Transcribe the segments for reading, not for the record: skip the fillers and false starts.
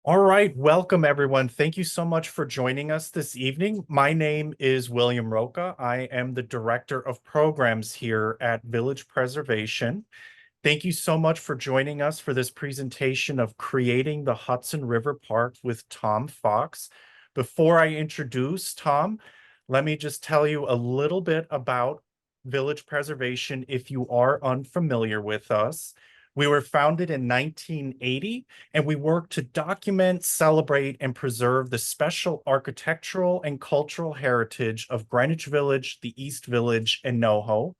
All right, welcome everyone. Thank you so much for joining us this evening. My name is William Roca. I am the Director of Programs here at Village Preservation. Thank you so much for joining us for this presentation of Creating the Hudson River Park with Tom Fox. Before I introduce Tom, let me just tell you a little bit about Village Preservation if you are unfamiliar with us. We were founded in 1980, and we work to document, celebrate, and preserve the special architectural and cultural heritage of Greenwich Village, the East Village, and NoHo.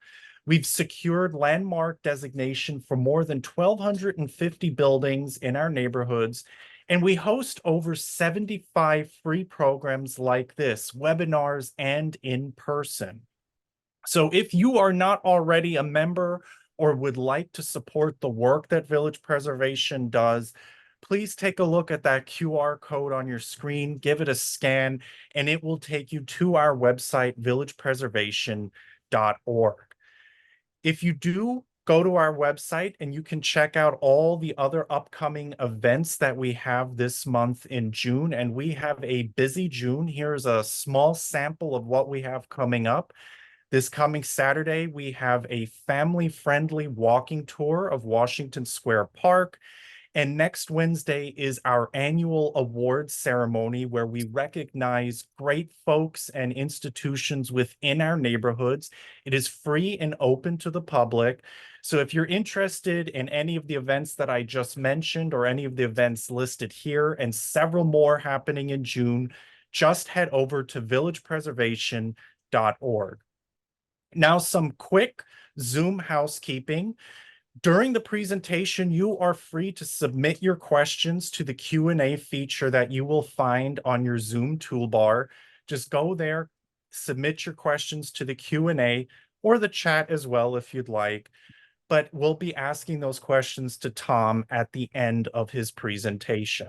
We've secured landmark designation for more than 1,250 buildings in our neighborhoods, and we host over 75 free programs like this, webinars and in person. So if you are not already a member or would like to support the work that Village Preservation does, please take a look at that QR code on your screen, give it a scan, and it will take you to our website, villagepreservation.org. If you do, go to our website and you can check out all the other upcoming events that we have this month in June. And we have a busy June. Here's a small sample of what we have coming up. This coming Saturday, we have a family-friendly walking tour of Washington Square Park. And next Wednesday is our annual awards ceremony where we recognize great folks and institutions within our neighborhoods. It is free and open to the public. So if you're interested in any of the events that I just mentioned or any of the events listed here and several more happening in June, just head over to villagepreservation.org. Now, some quick Zoom housekeeping. During the presentation, you are free to submit your questions to the Q&A feature that you will find on your Zoom toolbar. Just go there, submit your questions to the Q&A or the chat as well if you'd like. But we'll be asking those questions to Tom at the end of his presentation.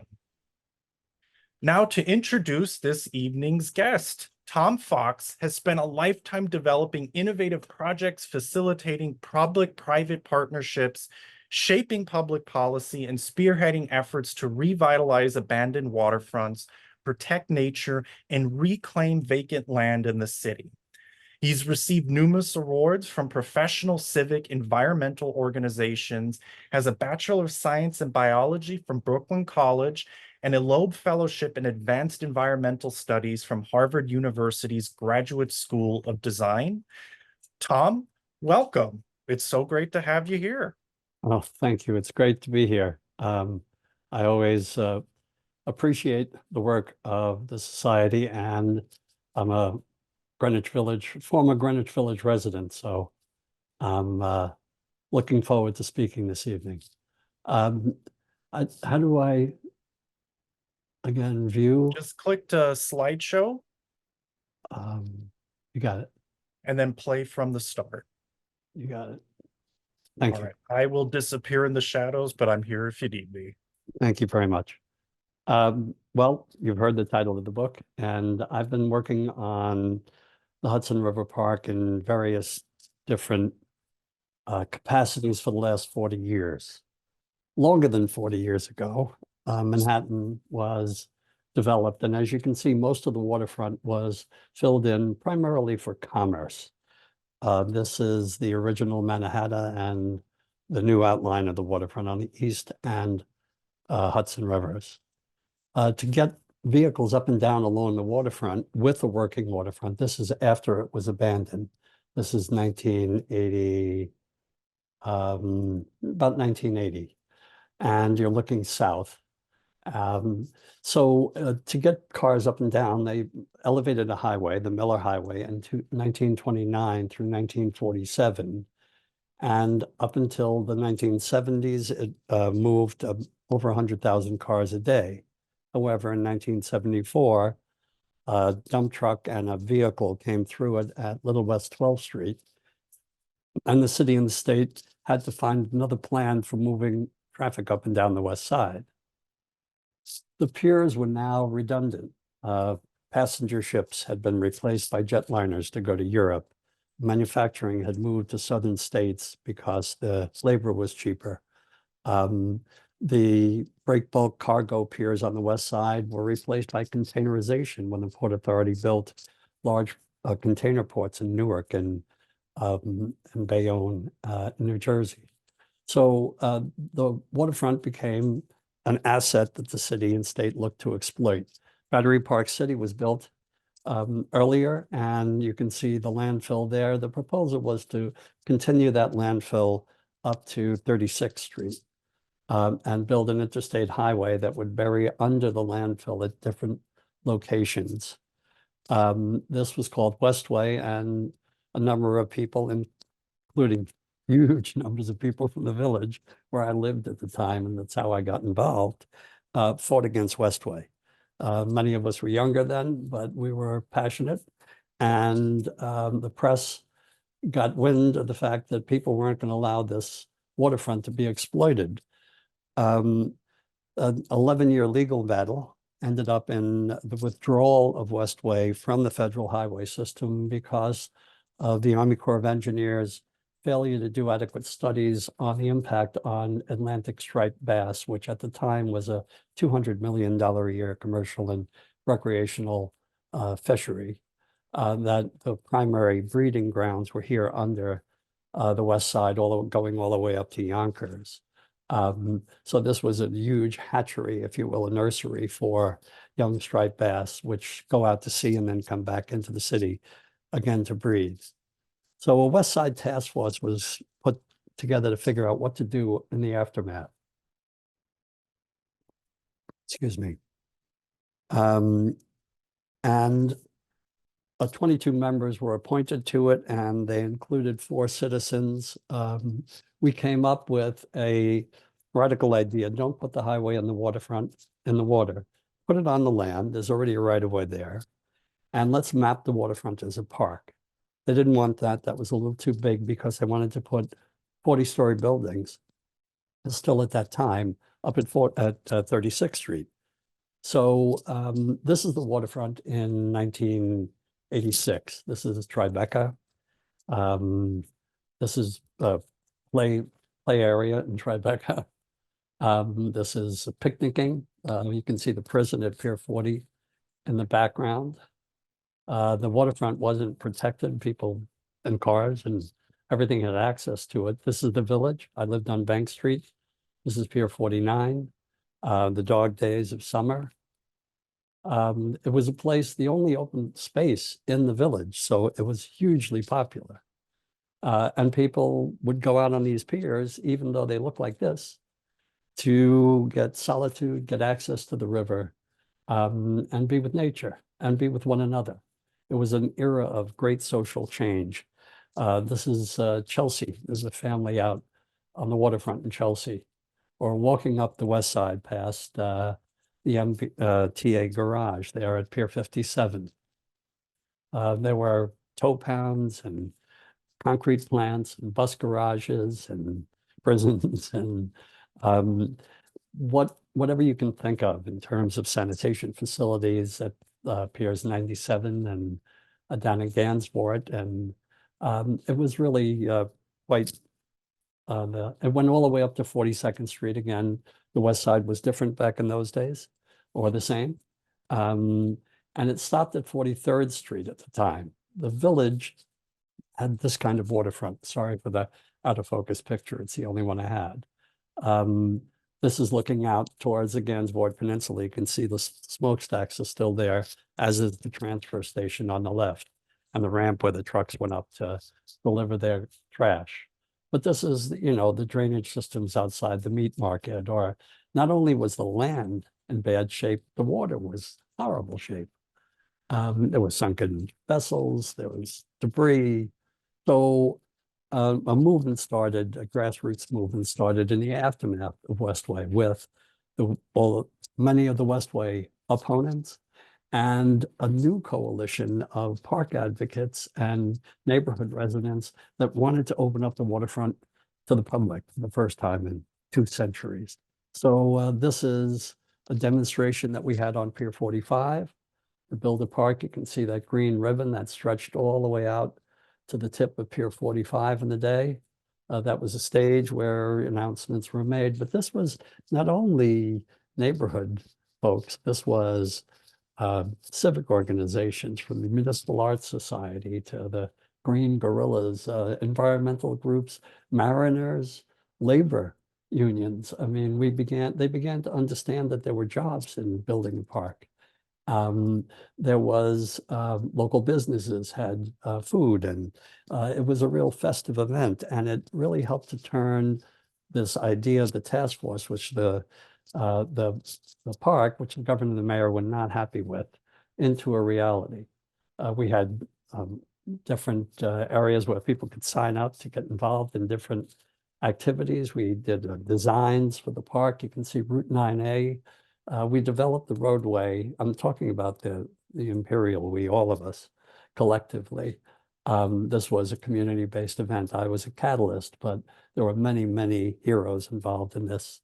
Now to introduce this evening's guest. Tom Fox has spent a lifetime developing innovative projects, facilitating public-private partnerships, shaping public policy, and spearheading efforts to revitalize abandoned waterfronts, protect nature, and reclaim vacant land in the city. He's received numerous awards from professional, civic, environmental organizations, has a Bachelor of Science in Biology from Brooklyn College, and a Loeb Fellowship in Advanced Environmental Studies from Harvard University's Graduate School of Design. Tom, welcome. It's so great to have you here. Oh, thank you. It's great to be here. I always appreciate the work of the Society, and I'm a former Greenwich Village resident, so I'm looking forward to speaking this evening. How do I again view? Just click to slideshow. You got it. And then play from the start. You got it. Thank you. Right. I will disappear in the shadows, but I'm here if you need me. Thank you very much. Well, you've heard the title of the book, and I've been working on the Hudson River Park in various different capacities for the last 40 years. Longer than 40 years ago, Manhattan was developed, and as you can see, most of the waterfront was filled in primarily for commerce. This is the original Manhattan and the new outline of the waterfront on the east and Hudson Rivers. To get vehicles up and down along the waterfront with the working waterfront, this is after it was abandoned. This is 1980, about 1980. And you're looking south. So to get cars up and down, they elevated a highway, the Miller Highway, in 1929 through 1947. And up until the 1970s, it moved over 100,000 cars a day. However, in 1974, a dump truck and a vehicle came through it at Little West 12th Street. And the city and the state had to find another plan for moving traffic up and down the west side. The piers were now redundant. Passenger ships had been replaced by jetliners to go to Europe. Manufacturing had moved to southern states because the labor was cheaper. The break bulk cargo piers on the west side were replaced by containerization when the Port Authority built large container ports in Newark and Bayonne, New Jersey. So the waterfront became an asset that the city and state looked to exploit. Battery Park City was built earlier, and you can see the landfill there. The proposal was to continue that landfill up to 36th Street and build an interstate highway that would bury under the landfill at different locations. This was called Westway, and a number of people, including huge numbers of people from the village where I lived at the time, and that's how I got involved, fought against Westway. Many of us were younger then, but we were passionate. And the press got wind of the fact that people weren't going to allow this waterfront to be exploited. An 11-year legal battle ended up in the withdrawal of Westway from the federal highway system because of the Army Corps of Engineers' failure to do adequate studies on the impact on Atlantic striped bass, which at the time was a $200 million a year commercial and recreational fishery. That the primary breeding grounds were here under the west side, going all the way up to Yonkers. So this was a huge hatchery, if you will, a nursery for young striped bass, which go out to sea and then come back into the city again to breed. So a West Side task force was put together to figure out what to do in the aftermath. Excuse me. And 22 members were appointed to it, and they included 4 citizens. We came up with a radical idea. Don't put the highway on the waterfront in the water. Put it on the land. There's already a right-of-way there. And let's map the waterfront as a park. They didn't want that. That was a little too big because they wanted to put 40-story buildings, still at that time, up at 36th Street. So this is the waterfront in 1986. This is Tribeca. This is a play area in Tribeca. This is picnicking. You can see the prison at Pier 40 in the background. The waterfront wasn't protected. People and cars and everything had access to it. This is the village. I lived on Bank Street. This is Pier 49, the dog days of summer. It was a place, the only open space in the village, so it was hugely popular. And people would go out on these piers, even though they look like this, to get solitude, get access to the river, and be with nature and be with one another. It was an era of great social change. This is Chelsea. There's a family out on the waterfront in Chelsea, or walking up the west side past the MTA garage there at Pier 57. There were tow pounds and concrete plants and bus garages and prisons and whatever you can think of in terms of sanitation facilities at Piers 97 and down in Gansport. And it was really quite, it went all the way up to 42nd Street again. The west side was different back in those days, or the same. And it stopped at 43rd Street at the time. The village had this kind of waterfront. Sorry for the out of focus picture. It's the only one I had. This is looking out towards the Gansport Peninsula. You can see the smokestacks are still there, as is the transfer station on the left and the ramp where the trucks went up to deliver their trash. But this is, you know, the drainage systems outside the meat market. Or not only was the land in bad shape, the water was horrible shape. There were sunken vessels, there was debris. So a movement started, a grassroots movement started in the aftermath of Westway with many of the Westway opponents and a new coalition of park advocates and neighborhood residents that wanted to open up the waterfront to the public for the first time in 2 centuries. So this is a demonstration that we had on Pier 45 to build a park. You can see that green ribbon that stretched all the way out to the tip of Pier 45 in the day. That was a stage where announcements were made, but this was not only neighborhood folks, this was civic organizations, from the Municipal Arts Society to the Green Guerrillas, environmental groups, mariners, labor unions. I mean, they began to understand that there were jobs in building the park. There was local businesses had food, and it was a real festive event, and it really helped to turn this idea of the task force, which the park, which the governor and the mayor were not happy with, into a reality. We had different areas where people could sign up to get involved in different activities. We did designs for the park. You can see Route 9A. We developed the roadway. I'm talking about the Imperial, we, all of us, collectively. This was a community-based event. I was a catalyst, but there were many, many heroes involved in this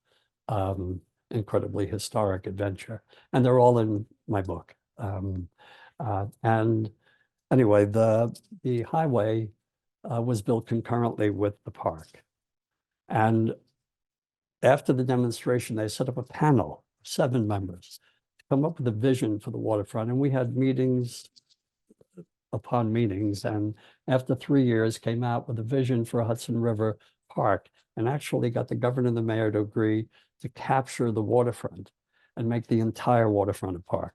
incredibly historic adventure. And they're all in my book. And anyway, the highway was built concurrently with the park. And after the demonstration, they set up a panel, 7 members, to come up with a vision for the waterfront. And we had meetings upon meetings, and after 3 years came out with a vision for Hudson River Park, and actually got the governor and the mayor to agree to capture the waterfront and make the entire waterfront a park.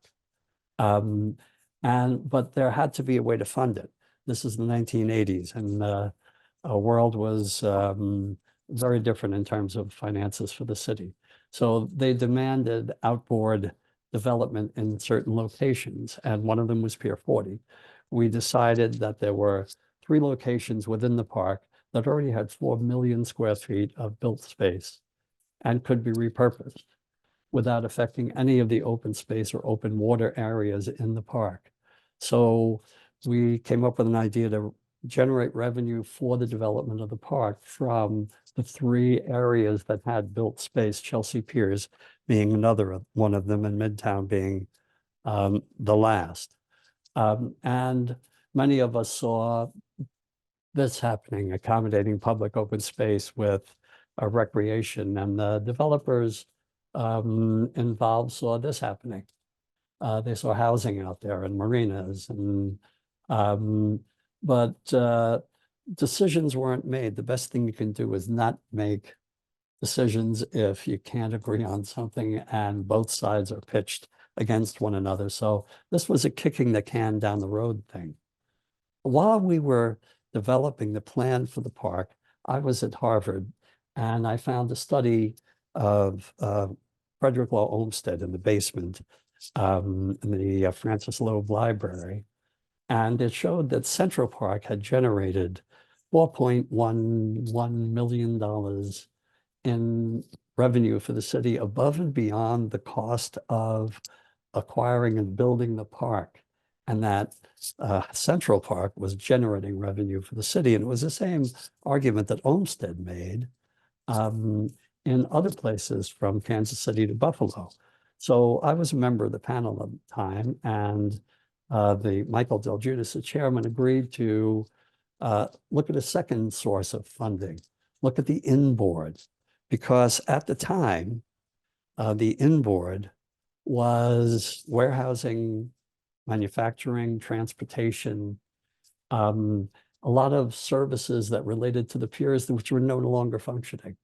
But there had to be a way to fund it. This is the 1980s, and our world was very different in terms of finances for the city. So they demanded outboard development in certain locations, and one of them was Pier 40. We decided that there were 3 locations within the park that already had 4 million square feet of built space and could be repurposed without affecting any of the open space or open water areas in the park. So we came up with an idea to generate revenue for the development of the park from the 3 areas that had built space, Chelsea Piers being another one of them, and Midtown being the last. And many of us saw this happening, accommodating public open space with recreation, and the developers involved saw this happening. They saw housing out there and marinas, and but decisions weren't made. The best thing you can do is not make decisions if you can't agree on something and both sides are pitched against one another. So this was a kicking the can down the road thing. While we were developing the plan for the park, I was at Harvard, and I found a study of Frederick Law Olmsted in the basement in the Francis Loeb Library. And it showed that Central Park had generated $4.11 million in revenue for the city above and beyond the cost of acquiring and building the park. And that Central Park was generating revenue for the city. And it was the same argument that Olmsted made in other places from Kansas City to Buffalo. So I was a member of the panel at the time, and the Michael Del Giudice, the chairman, agreed to look at a second source of funding, look at the inboard, because at the time, the inboard was warehousing, manufacturing, transportation, a lot of services that related to the piers, which were no longer functioning.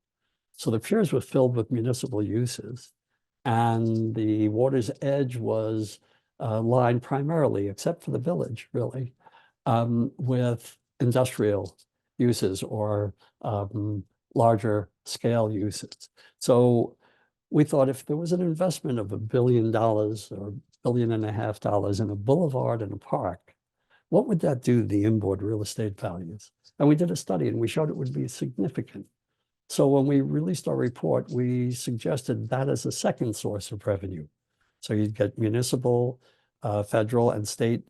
So the piers were filled with municipal uses, and the water's edge was lined primarily, except for the village, really, with industrial uses or larger scale uses. So we thought if there was an investment of $1 billion or $1.5 billion in a boulevard and a park, what would that do to the inboard real estate values? And we did a study, and we showed it would be significant. So when we released our report, we suggested that as a second source of revenue. So you'd get municipal, federal, and state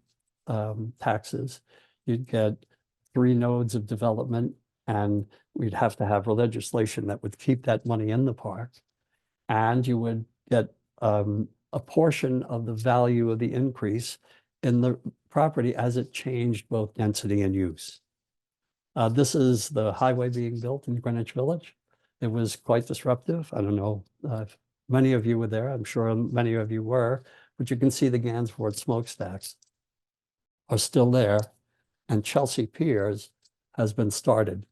taxes. You'd get 3 nodes of development, and we'd have to have legislation that would keep that money in the park. And you would get a portion of the value of the increase in the property as it changed both density and use. This is the highway being built in Greenwich Village. It was quite disruptive. I don't know if many of you were there. I'm sure many of you were, but you can see the Gansevoort smokestacks are still there, and Chelsea Piers has been started.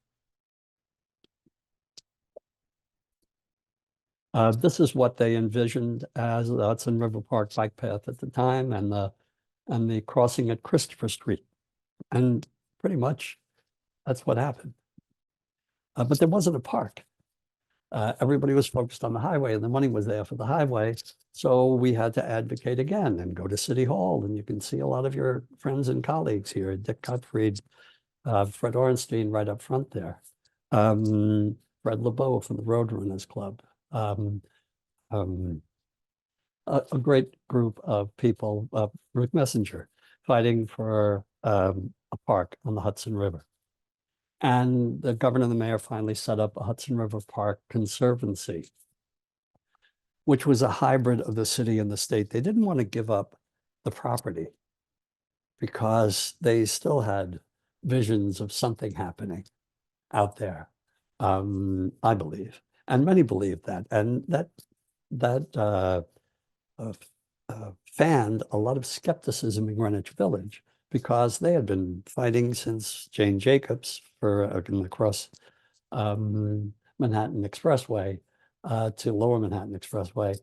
This is what they envisioned as the Hudson River Park bike path at the time, and the crossing at Christopher Street. And pretty much that's what happened. But there wasn't a park. Everybody was focused on the highway, and the money was there for the highway. So we had to advocate again and go to City Hall. And you can see a lot of your friends and colleagues here, Dick Gottfried, Fred Orenstein right up front there, Fred LeBeau from the Roadrunners Club. A great group of people, Ruth Messenger, fighting for a park on the Hudson River. And the governor and the mayor finally set up a Hudson River Park Conservancy, which was a hybrid of the city and the state. They didn't want to give up the property because they still had visions of something happening out there, I believe. And many believe that. And that fanned a lot of skepticism in Greenwich Village, because they had been fighting since Jane Jacobs for across Manhattan Expressway to Lower Manhattan Expressway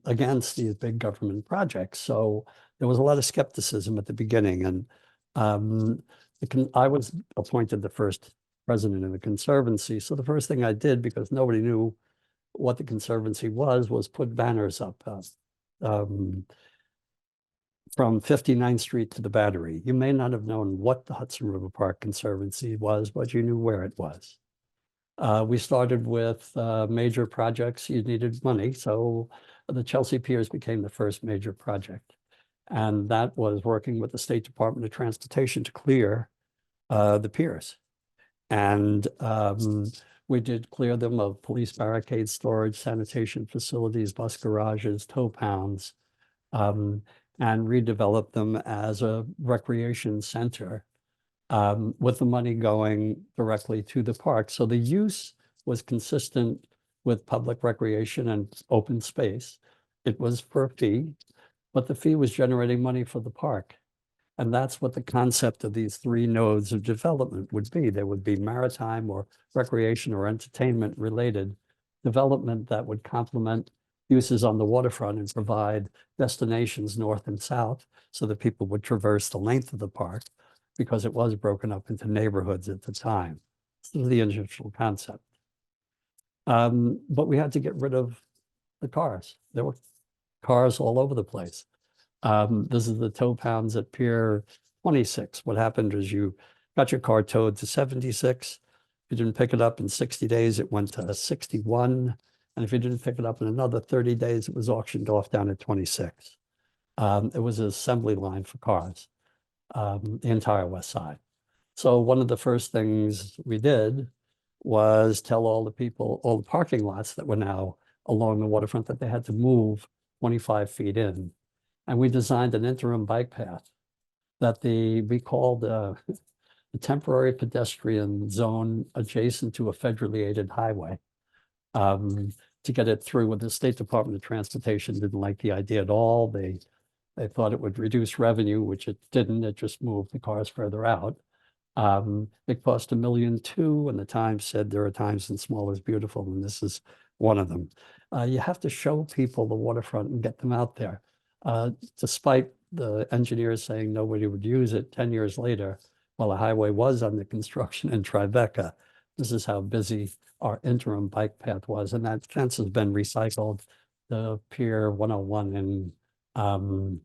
against these big government projects. So there was a lot of skepticism at the beginning, and I was appointed the first president of the Conservancy. So the first thing I did, because nobody knew what the Conservancy was put banners up from 59th Street to the Battery. You may not have known what the Hudson River Park Conservancy was, but you knew where it was. We started with major projects. You needed money, so the Chelsea Piers became the first major project. And that was working with the State Department of Transportation to clear the piers. And we did clear them of police barricades, storage, sanitation facilities, bus garages, tow pounds, and redevelop them as a recreation center, with the money going directly to the park. So the use was consistent with public recreation and open space. It was for a fee, but the fee was generating money for the park. And that's what the concept of these three nodes of development would be. There would be maritime or recreation or entertainment related development that would complement uses on the waterfront and provide destinations north and south so that people would traverse the length of the park, because it was broken up into neighborhoods at the time. This was the initial concept. But we had to get rid of the cars. There were cars all over the place. This is the tow pounds at Pier 26. What happened is you got your car towed to 76. If you didn't pick it up in 60 days, it went to 61. And if you didn't pick it up in another 30 days, it was auctioned off down at 26. It was an assembly line for cars, the entire west side. So one of the first things we did was tell all the people, all the parking lots that were now along the waterfront, that they had to move 25 feet in. And we designed an interim bike path that we called the temporary pedestrian zone adjacent to a federally aided highway, to get it through. With the State Department of Transportation didn't like the idea at all. They thought it would reduce revenue, which it didn't. It just moved the cars further out. It cost $1.2 million, and the Times said there are times when small is beautiful, and this is one of them. You have to show people the waterfront and get them out there. Despite the engineers saying nobody would use it, 10 years later, while the highway was under construction in Tribeca, this is how busy our interim bike path was. And that fence has been recycled. The Pier 101 in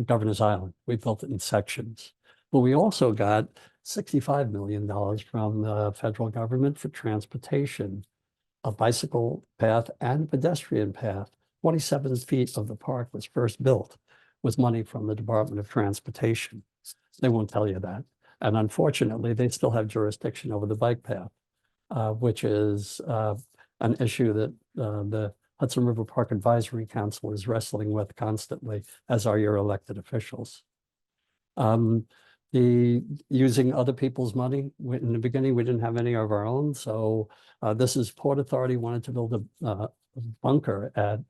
Governor's Island, we built it in sections. But we also got $65 million from the federal government for transportation, a bicycle path and pedestrian path. 27 feet of the park was first built with money from the Department of Transportation. They won't tell you that. And unfortunately, they still have jurisdiction over the bike path, which is an issue that the Hudson River Park Advisory Council is wrestling with constantly, as are your elected officials. using other people's money. In the beginning, we didn't have any of our own, so this is Port Authority wanted to build a bunker at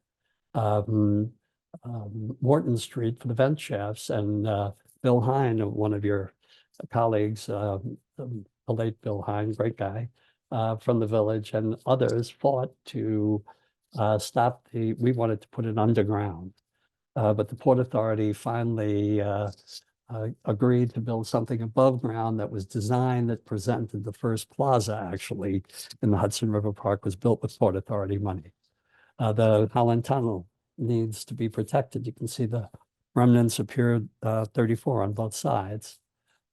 Morton Street for the vent shafts, and Bill Hine, one of your colleagues, the late Bill Hine, great guy, from the village, and others fought to stop we wanted to put it underground. But the Port Authority finally agreed to build something above ground that was designed, that presented the first plaza actually in the Hudson River Park, was built with Port Authority money. The Holland Tunnel needs to be protected. You can see the remnants of Pier 34 on both sides.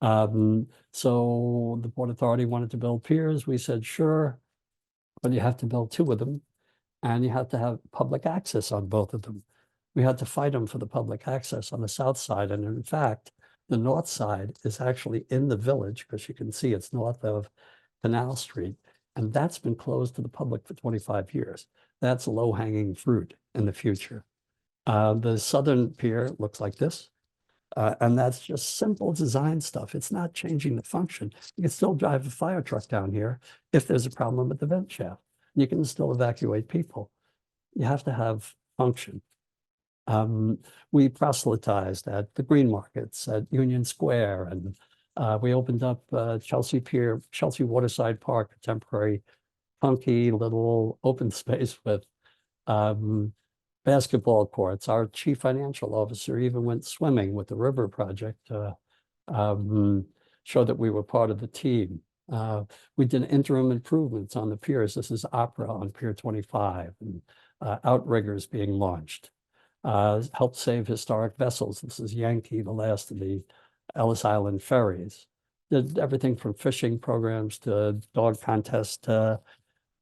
So the Port Authority wanted to build piers. We said, sure, but you have to build two of them, and you have to have public access on both of them. We had to fight them for the public access on the south side. And in fact, the north side is actually in the village, because you can see it's north of Canal Street. And that's been closed to the public for 25 years. That's low-hanging fruit in the future. The southern pier looks like this. And that's just simple design stuff. It's not changing the function. You can still drive a fire truck down here if there's a problem with the vent shaft. You can still evacuate people. You have to have function. We proselytized at the green markets at Union Square, and we opened up Chelsea Pier, Chelsea Waterside Park, a temporary funky little open space with basketball courts. Our chief financial officer even went swimming with the river project to show that we were part of the team. We did interim improvements on the piers. This is Opera on Pier 25, and outriggers being launched. Helped save historic vessels. This is Yankee, the last of the Ellis Island ferries. Did everything from fishing programs to dog contests to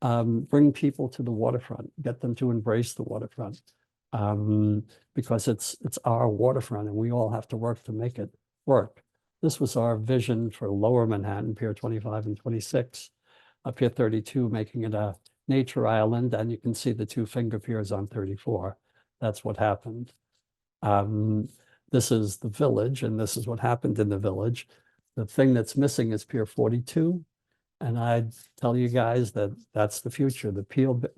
bring people to the waterfront, get them to embrace the waterfront, because it's our waterfront and we all have to work to make it work. This was our vision for Lower Manhattan, Pier 25 and 26, Pier 32, making it a nature island, and you can see the two finger piers on 34. That's what happened. This is the village, and this is what happened in the village. The thing that's missing is Pier 42. And I'd tell you guys that that's the future. The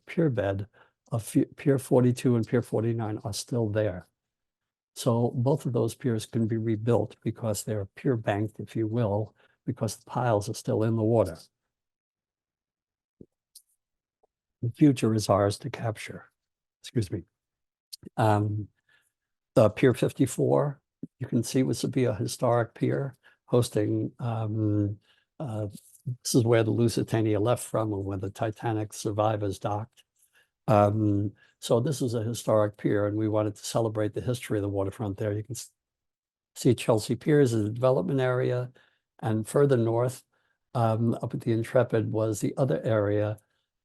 pier bed of Pier 42 and Pier 49 are still there. So both of those piers can be rebuilt because they're pier banked, if you will, because the piles are still in the water. The future is ours to capture. Excuse me. The Pier 54, you can see, was to be a historic pier hosting this is where the Lusitania left from, and where the Titanic survivors docked. So this is a historic pier, and we wanted to celebrate the history of the waterfront there. You can see Chelsea Piers as a development area, and further north, up at the Intrepid, was the other area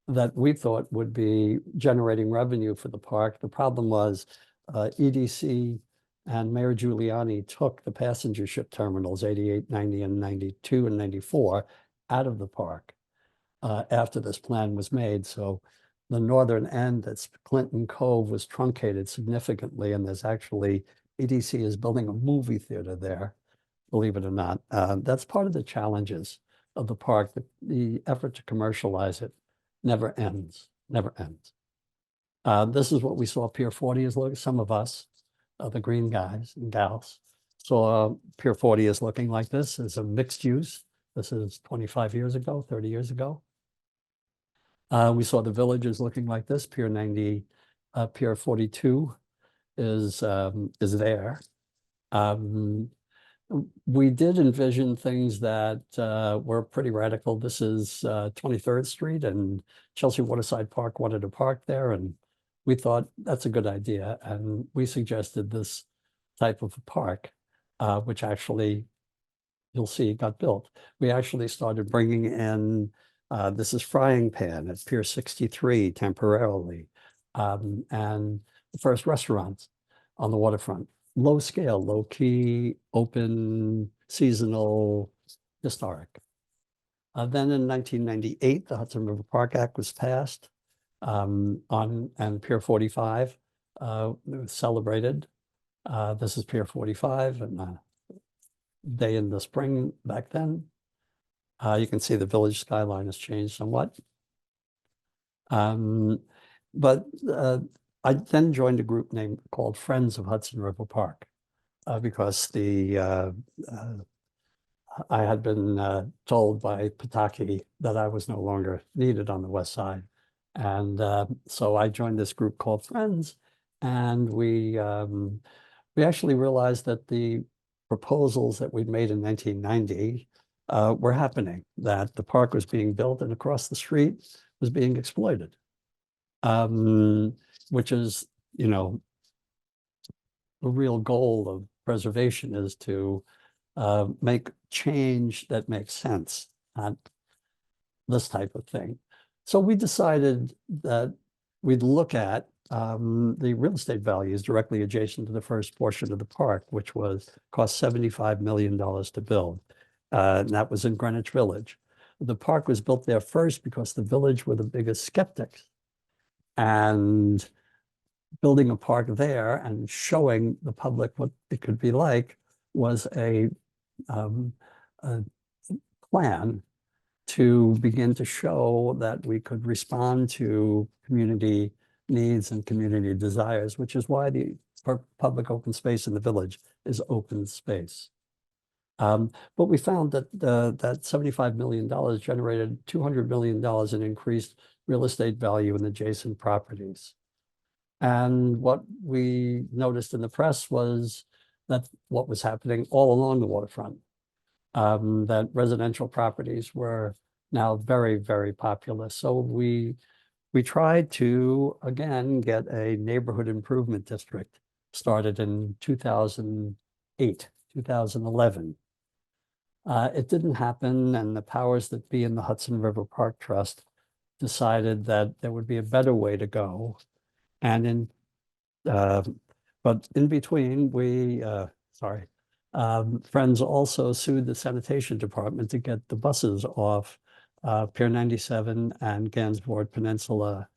that we thought would be generating revenue for the park. The problem was EDC and Mayor Giuliani took the passenger ship terminals, 88, 90, and 92 and 94, out of the park after this plan was made. So the northern end, that's Clinton Cove, was truncated significantly, and there's actually, EDC is building a movie theater there, believe it or not. That's part of the challenges of the park. The effort to commercialize it never ends, never ends. This is what we saw Pier 40 is looking, some of us, the green guys and gals, saw Pier 40 is looking like this. It's a mixed use. This is 25 years ago, 30 years ago. We saw the villages looking like this. Pier 90, Pier 42 is there. We did envision things that were pretty radical. This is 23rd Street, and Chelsea Waterside Park wanted to park there, and we thought that's a good idea. And we suggested this type of a park, which actually, you'll see, got built. We actually started bringing in, this is Frying Pan at Pier 63 temporarily, and the first restaurants on the waterfront. Low scale, low key, open, seasonal, historic. Then in 1998, the Hudson River Park Act was passed, and Pier 45 was celebrated. This is Pier 45, and day in the spring back then. You can see the village skyline has changed somewhat. But I then joined a group called Friends of Hudson River Park because I had been told by Pataki that I was no longer needed on the west side. And so I joined this group called Friends, and we actually realized that the proposals that we'd made in 1990 were happening, that the park was being built and across the street was being exploited, which is, you know, the real goal of preservation is to make change that makes sense, not this type of thing. So we decided that we'd look at the real estate values directly adjacent to the first portion of the park, which cost $75 million to build. And that was in Greenwich Village. The park was built there first because the village were the biggest skeptics. And building a park there and showing the public what it could be like was a plan to begin to show that we could respond to community needs and community desires, which is why the public open space in the village is open space. But we found that that $75 million generated $200 million in increased real estate value in adjacent properties. And what we noticed in the press was that what was happening all along the waterfront, that residential properties were now very, very popular. So we tried to, again, get a neighborhood improvement district started in 2008, 2011. It didn't happen, and the powers that be in the Hudson River Park Trust decided that there would be a better way to go. And but in between, Friends also sued the sanitation department to get the buses off Pier 97 and Gansevoort Peninsula.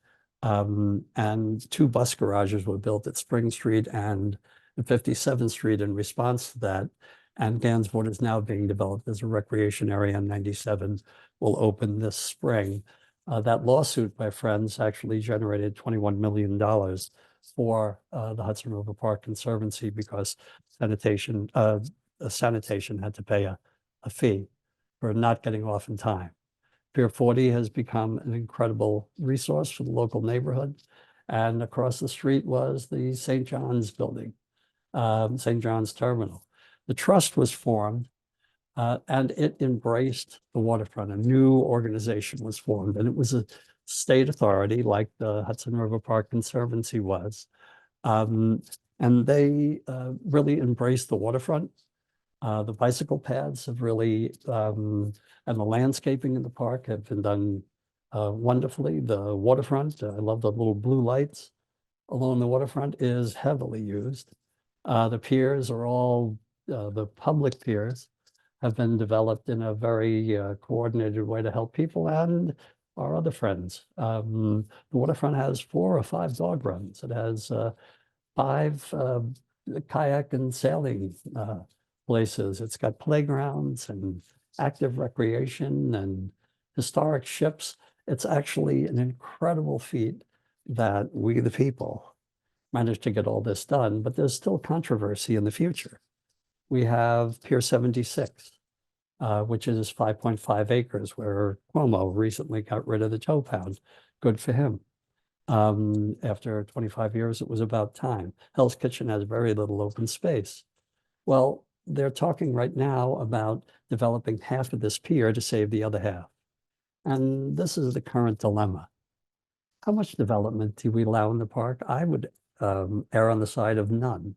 And 2 bus garages were built at Spring Street and 57th Street in response to that. And Gansevoort is now being developed as a recreation area, and 97 will open this spring. That lawsuit by Friends actually generated $21 million for the Hudson River Park Conservancy because sanitation had to pay a fee for not getting off in time. Pier 40 has become an incredible resource for the local neighborhood. And across the street was the St. John's building, St. John's Terminal. The trust was formed and it embraced the waterfront. A new organization was formed, and it was a state authority like the Hudson River Park Conservancy was. And they really embraced the waterfront. The bicycle paths have really, and the landscaping in the park have been done wonderfully. The waterfront, I love the little blue lights along the waterfront, is heavily used. The piers are all, the public piers have been developed in a very coordinated way to help people and our other friends. The waterfront has 4 or 5 dog runs. It has 5 kayak and sailing places. It's got playgrounds and active recreation and historic ships. It's actually an incredible feat that we, the people, managed to get all this done, but there's still controversy in the future. We have Pier 76, which is 5.5 acres, where Cuomo recently got rid of the tow pound. Good for him. After 25 years, it was about time. Hell's Kitchen has very little open space. Well, they're talking right now about developing half of this pier to save the other half. And this is the current dilemma. How much development do we allow in the park? I would err on the side of none.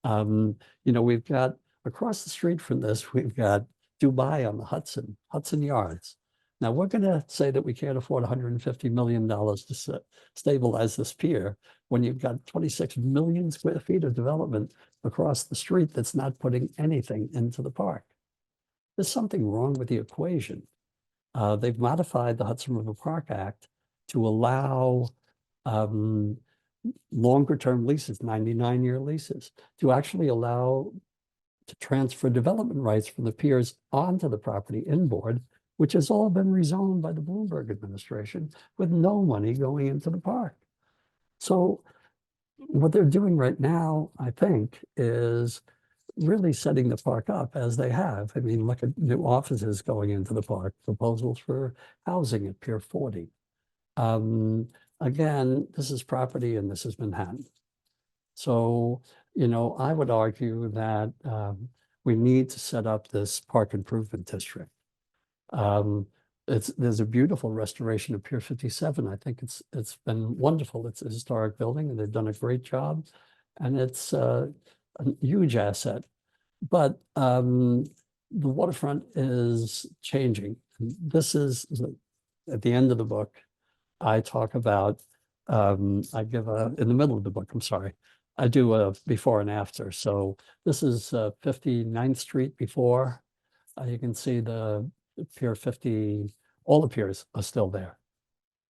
You know, we've got across the street from this, we've got Dubai on the Hudson Yards. Now we're going to say that we can't afford $150 million to stabilize this pier when you've got 26 million square feet of development across the street that's not putting anything into the park. There's something wrong with the equation. They've modified the Hudson River Park Act to allow longer term leases, 99-year leases, to actually allow to transfer development rights from the piers onto the property inboard, which has all been rezoned by the Bloomberg administration with no money going into the park. So what they're doing right now, I think, is really setting the park up as they have. I mean, look at new offices going into the park, proposals for housing at Pier 40. Again, this is property and this is Manhattan. So, you know, I would argue that we need to set up this park improvement district. There's a beautiful restoration of Pier 57. I think it's been wonderful. It's a historic building and they've done a great job. And it's a huge asset. But the waterfront is changing. This is at the end of the book. I talk about, I give in the middle of the book, I'm sorry, I do a before and after. So this is 59th Street before. You can see the Pier 50, all the piers are still there.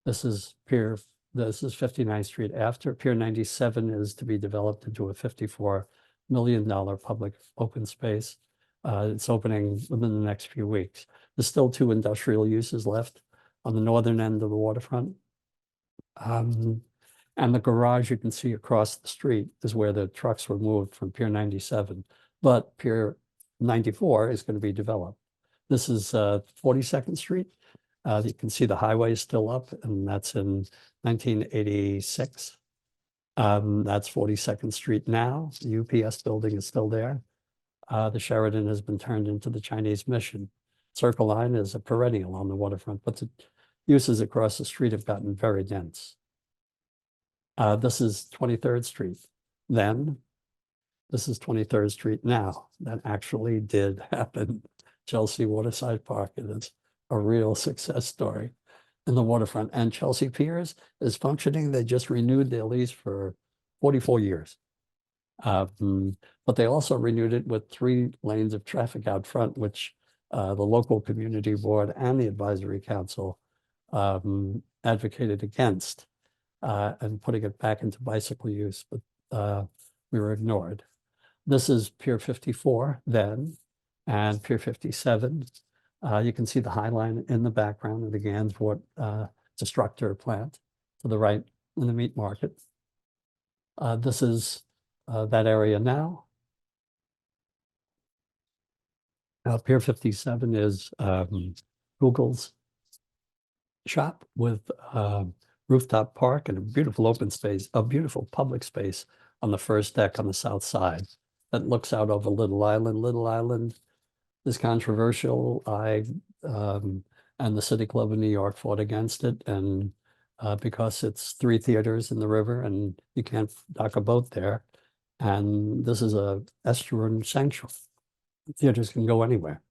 This is 59th Street after. Pier 97 is to be developed into a $54 million public open space. It's opening within the next few weeks. There's still 2 industrial uses left on the northern end of the waterfront. And the garage you can see across the street is where the trucks were moved from Pier 97. But Pier 94 is going to be developed. This is 42nd Street. You can see the highway is still up, and that's in 1986. That's 42nd Street now. The UPS building is still there. The Sheraton has been turned into the Chinese Mission. Circle Line is a perennial on the waterfront, but the uses across the street have gotten very dense. This is 23rd Street then. This is 23rd Street now. That actually did happen. Chelsea Waterside Park, it is a real success story in the waterfront. And Chelsea Piers is functioning. They just renewed their lease for 44 years. But they also renewed it with 3 lanes of traffic out front, which the local community board and the advisory council advocated against and putting it back into bicycle use, but we were ignored. This is Pier 54 then, and Pier 57. You can see the High Line in the background of the Gansevoort destructor plant to the right in the meat market. This is that area now. Pier 57 is Google's shop with rooftop park and a beautiful open space, a beautiful public space on the first deck on the south side that looks out over Little Island. Little Island is controversial. I and the City Club of New York fought against it, and because it's 3 theaters in the river and you can't dock a boat there. And this is a estuarine sanctuary. Theaters can go anywhere.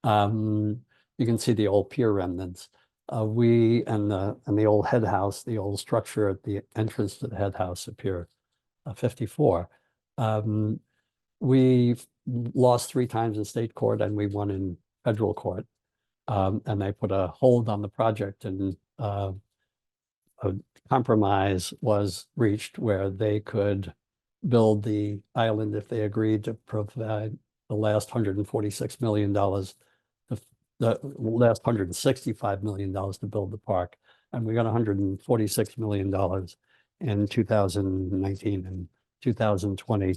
You can see the old pier remnants. We and the old head house, the old structure at the entrance to the head house at Pier 54. We lost 3 times in state court and we won in federal court. And they put a hold on the project, and a compromise was reached where they could build the island if they agreed to provide the last $146 million, the last $165 million to build the park. And we got $146 million in 2019 and 2020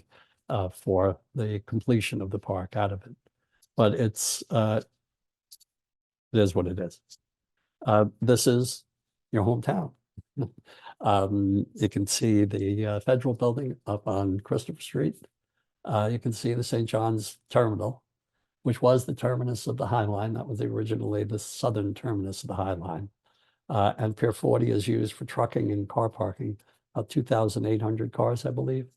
for the completion of the park out of it. But it is what it is. This is your hometown. You can see the federal building up on Christopher Street. You can see the St. John's Terminal, which was the terminus of the High Line. That was originally the southern terminus of the High Line. And Pier 40 is used for trucking and car parking, 2,800 cars, I believe.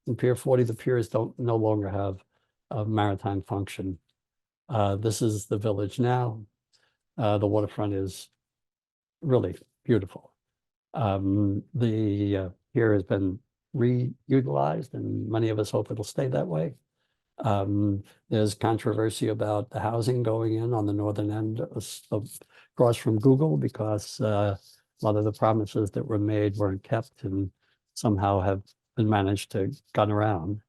In Pier 40, the piers no longer have a maritime function. This is the village now. The waterfront is really beautiful. The pier has been reutilized, and many of us hope it'll stay that way. There's controversy about the housing going in on the northern end across from Google, because a lot of the promises that were made weren't kept and somehow have been managed to gun around.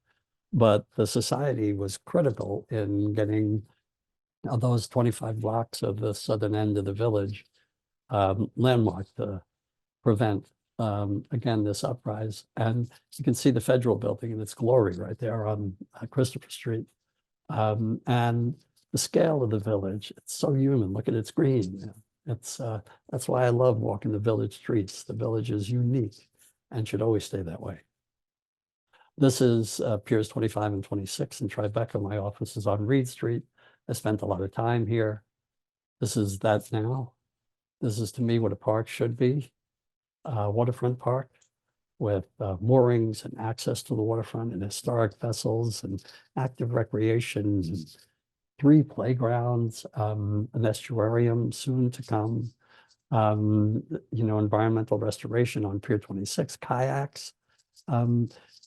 But the society was critical in getting those 25 blocks of the southern end of the village landmarked to prevent, again, this uprise. And you can see the federal building in its glory right there on Christopher Street. And the scale of the village, it's so human. Look at its green. That's why I love walking the village streets. The village is unique and should always stay that way. This is Piers 25 and 26 in Tribeca. My office is on Reed Street. I spent a lot of time here. This is that now. This is to me what a park should be, a waterfront park with moorings and access to the waterfront and historic vessels and active recreation, and 3 playgrounds, an estuarium soon to come, environmental restoration on Pier 26, kayaks.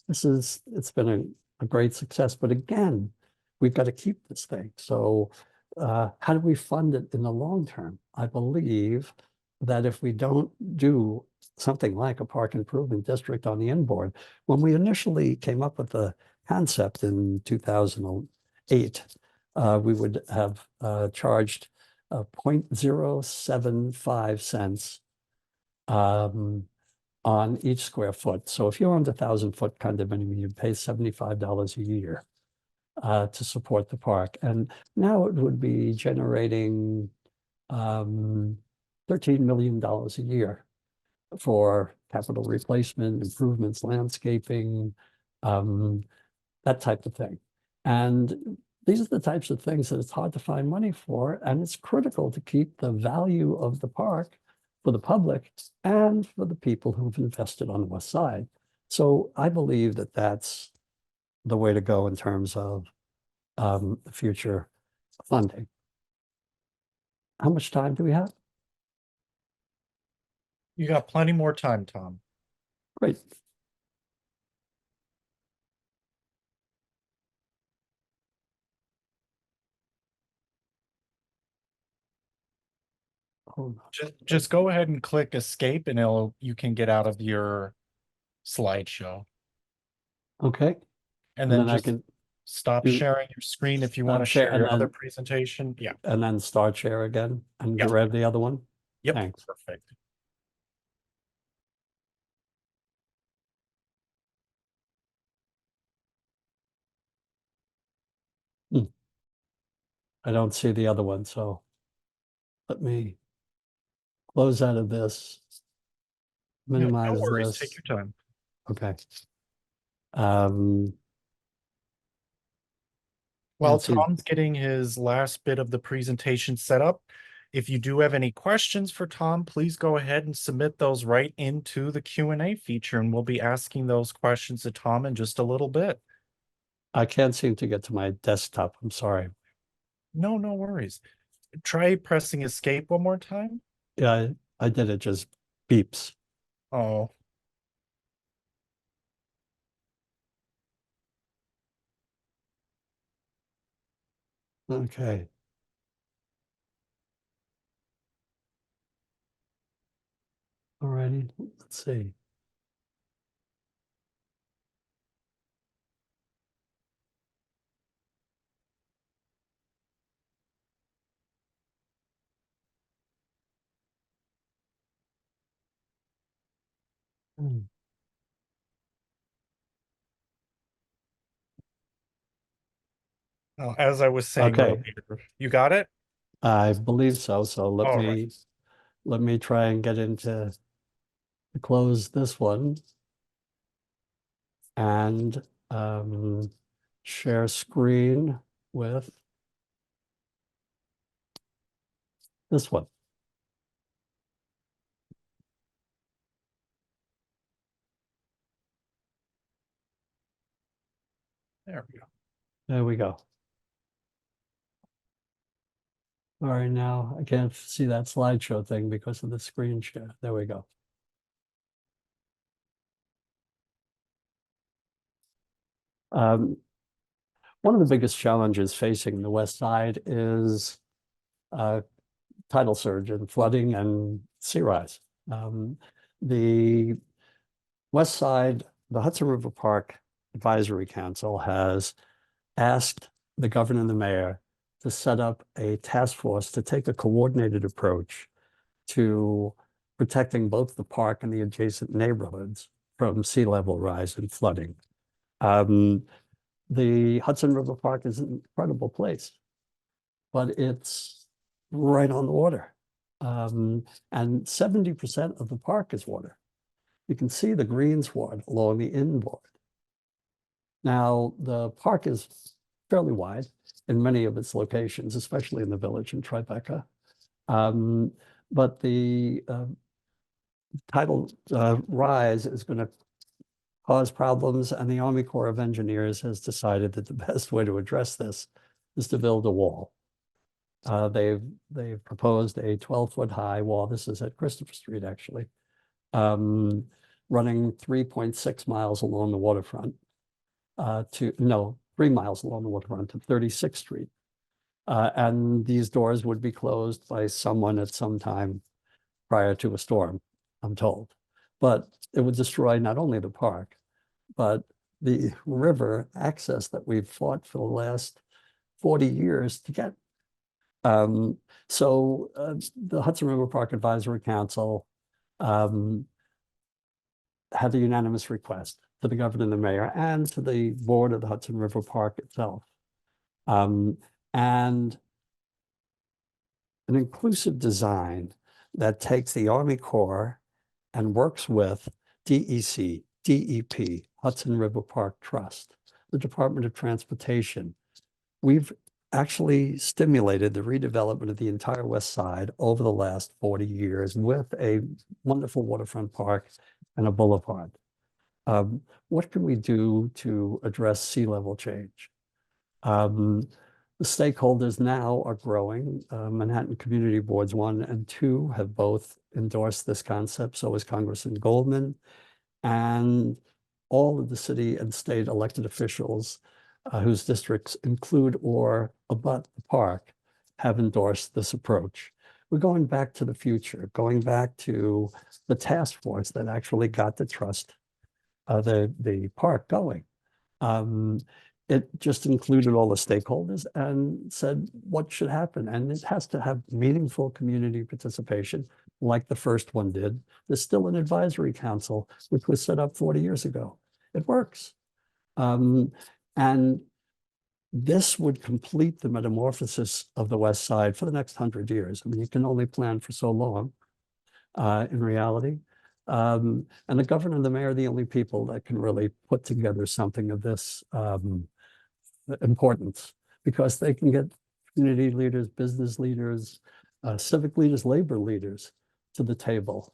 It's been a great success, but again, we've got to keep this thing. So how do we fund it in the long term? I believe that if we don't do something like a park improvement district on the inboard, when we initially came up with the concept in 2008, we would have charged 0.075 cents on each square foot. So if you're on the 1,000-foot condominium, you'd pay $75 a year to support the park. And now it would be generating $13 million a year for capital replacement, improvements, landscaping, that type of thing. And these are the types of things that it's hard to find money for, and it's critical to keep the value of the park for the public and for the people who've invested on the west side. So I believe that that's the way to go in terms of the future funding. How much time do we have? You got plenty more time, Tom. Great. Hold Just go ahead and click escape and you can get out of your slideshow. on. Okay. And And then then I just can stop do sharing your screen if you want to share share and your other then presentation. Yeah. and then start share again and Yeah. get rid of the other one. Yep. Thanks. Perfect. I don't see the other one, so let me close out of this, No, no minimize worries. Take this. your time. Okay. While Can't see. Tom's getting his last bit of the presentation set up, if you do have any questions for Tom, please go ahead and submit those right into the Q&A feature, and we'll be asking those questions to Tom in just a little bit. I can't seem to get to my desktop. I'm sorry. No, no worries. Try pressing escape one more time. Yeah, I did. It just beeps. Oh, Okay. All righty. Let's see. Hmm. as I was saying Okay. earlier, you got it? I believe so. So All right. let me try and get into close this one and share screen with this one. There we go. There we go. All right, now I can't see that slideshow thing because of the screen share. There we go. One of the biggest challenges facing the west side is tidal surge and flooding and sea rise. The west side, the Hudson River Park Advisory Council has asked the governor and the mayor to set up a task force to take a coordinated approach to protecting both the park and the adjacent neighborhoods from sea level rise and flooding. The Hudson River Park is an incredible place, but it's right on the water. And 70% of the park is water. You can see the greensward along the inboard. Now, the park is fairly wide in many of its locations, especially in the village in Tribeca. But the tidal rise is going to cause problems, and the Army Corps of Engineers has decided that the best way to address this is to build a wall. They've proposed a 12-foot high wall. This is at Christopher Street, actually, running 3.6 miles along the waterfront 3 miles along the waterfront to 36th Street. And these doors would be closed by someone at some time prior to a storm, I'm told. But it would destroy not only the park, but the river access that we've fought for the last 40 years to get. So the Hudson River Park Advisory Council had a unanimous request to the governor and the mayor and to the board of the Hudson River Park itself. And an inclusive design that takes the Army Corps and works with DEC, DEP, Hudson River Park Trust, the Department of Transportation. We've actually stimulated the redevelopment of the entire west side over the last 40 years with a wonderful waterfront park and a boulevard. What can we do to address sea level change? The stakeholders now are growing. Manhattan Community Boards 1 and 2 have both endorsed this concept. So has Congressman Goldman, and all of the city and state elected officials whose districts include or abut the park have endorsed this approach. We're going back to the future, going back to the task force that actually got the trust, the park going. It just included all the stakeholders and said what should happen. And it has to have meaningful community participation like the first one did. There's still an advisory council, which was set up 40 years ago. It works. And this would complete the metamorphosis of the West Side for the next 100 years. I mean, you can only plan for so long in reality. And the governor and the mayor are the only people that can really put together something of this importance, because they can get community leaders, business leaders, civic leaders, labor leaders to the table.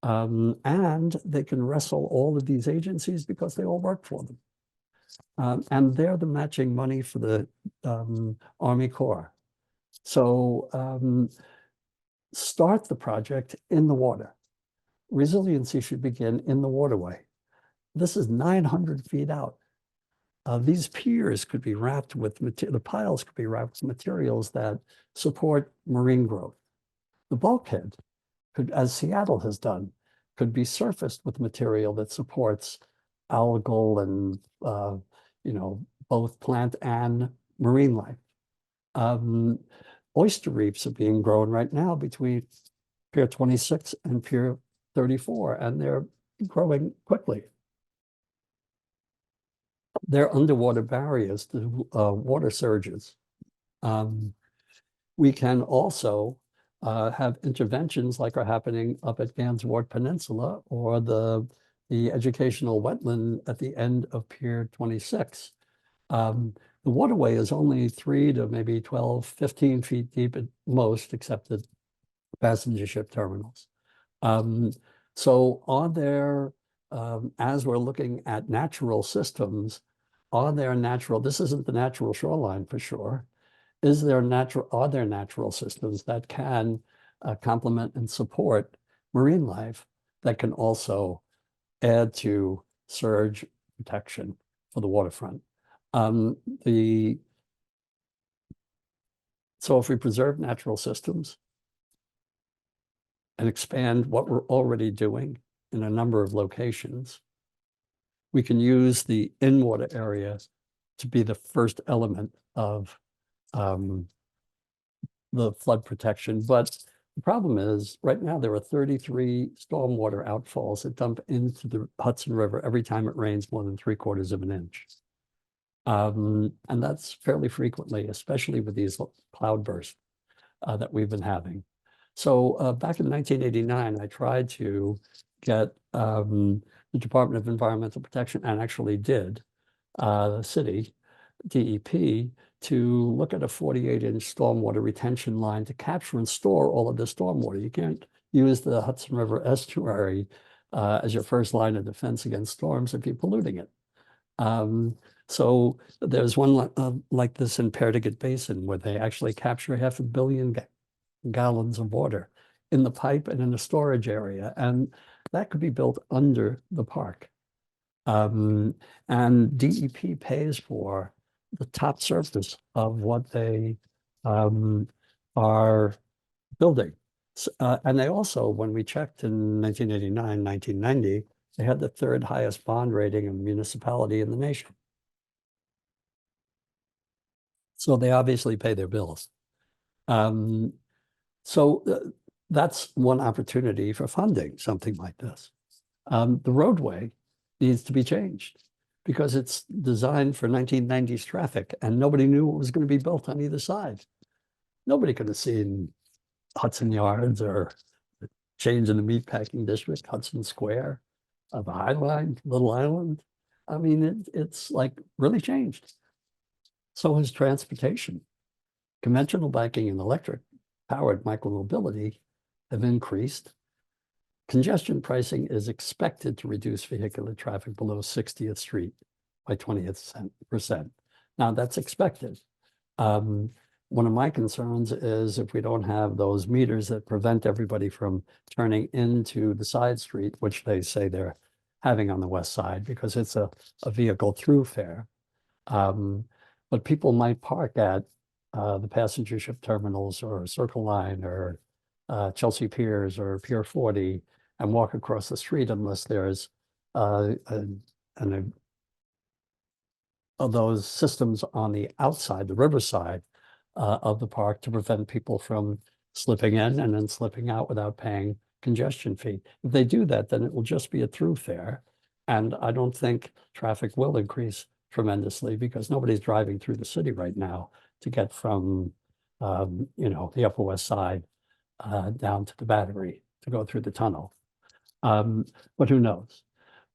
And they can wrestle all of these agencies because they all work for them. And they're the matching money for the Army Corps. So start the project in the water. Resiliency should begin in the waterway. This is 900 feet out. These piers could be wrapped with the piles could be wrapped with materials that support marine growth. The bulkhead could, as Seattle has done, could be surfaced with material that supports algal and both plant and marine life. Oyster reefs are being grown right now between Pier 26 and Pier 34, and they're growing quickly. They're underwater barriers to water surges. We can also have interventions like are happening up at Gansevoort Peninsula or the educational wetland at the end of Pier 26. The waterway is only 3 to maybe 12, 15 feet deep at most, except the passenger ship terminals. So are there, as we're looking at natural systems, are there natural, this isn't the natural shoreline for sure, are there natural systems that can complement and support marine life that can also add to surge protection for the waterfront? So if we preserve natural systems and expand what we're already doing in a number of locations, we can use the in-water area to be the first element of the flood protection. But the problem is, right now, there are 33 stormwater outfalls that dump into the Hudson River every time it rains more than 3/4 of an inch. And that's fairly frequently, especially with these cloud bursts that we've been having. So back in 1989, I tried to get the Department of Environmental Protection, and actually did, the city, DEP, to look at a 48-inch stormwater retention line to capture and store all of the stormwater. You can't use the Hudson River estuary as your first line of defense against storms if you're polluting it. So there's one like this in Perdigat Basin, where they actually capture 500 million gallons of water in the pipe and in the storage area, and that could be built under the park. And DEP pays for the top surface of what they are building. And they also, when we checked in 1989, 1990, they had the third highest bond rating of municipality in the nation. So they obviously pay their bills. So that's one opportunity for funding something like this. The roadway needs to be changed because it's designed for 1990s traffic, and nobody knew what was going to be built on either side. Nobody could have seen Hudson Yards or the change in the meatpacking district, Hudson Square, the High Line, Little Island. I mean, it's like really changed. So has transportation. Conventional banking and electric powered micromobility have increased. Congestion pricing is expected to reduce vehicular traffic below 60th Street by 20%. Now, that's expected. One of my concerns is if we don't have those meters that prevent everybody from turning into the side street, which they say they're having on the west side because it's a vehicle thoroughfare. But people might park at the passenger ship terminals or Circle Line or Chelsea Piers or Pier 40 and walk across the street unless there's of those systems on the outside, the riverside of the park, to prevent people from slipping in and then slipping out without paying congestion fee. If they do that, then it will just be a thoroughfare. And I don't think traffic will increase tremendously because nobody's driving through the city right now to get from, the Upper West Side down to the Battery to go through the tunnel. But who knows?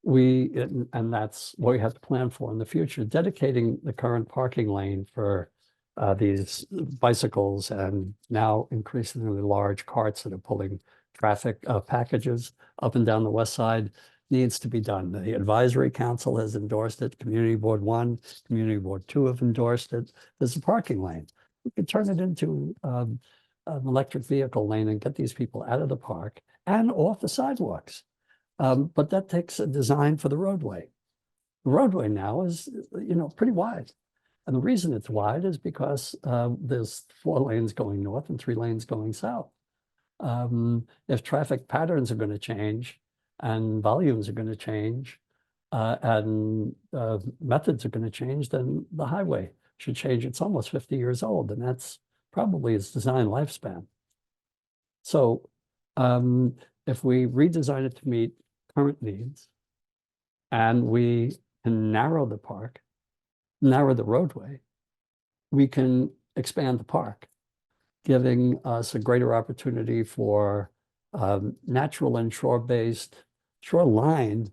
And that's what we have to plan for in the future, dedicating the current parking lane for these bicycles and now increasingly large carts that are pulling traffic packages up and down the west side needs to be done. The Advisory Council has endorsed it. Community Board 1, Community Board 2 have endorsed it. There's a parking lane. We could turn it into an electric vehicle lane and get these people out of the park and off the sidewalks. But that takes a design for the roadway. The roadway now is, pretty wide. And the reason it's wide is because there's 4 lanes going north and 3 lanes going south. If traffic patterns are going to change and volumes are going to change and methods are going to change, then the highway should change. It's almost 50 years old, and that's probably its design lifespan. So if we redesign it to meet current needs and we can narrow the park, narrow the roadway, we can expand the park, giving us a greater opportunity for natural and shore-based, shoreline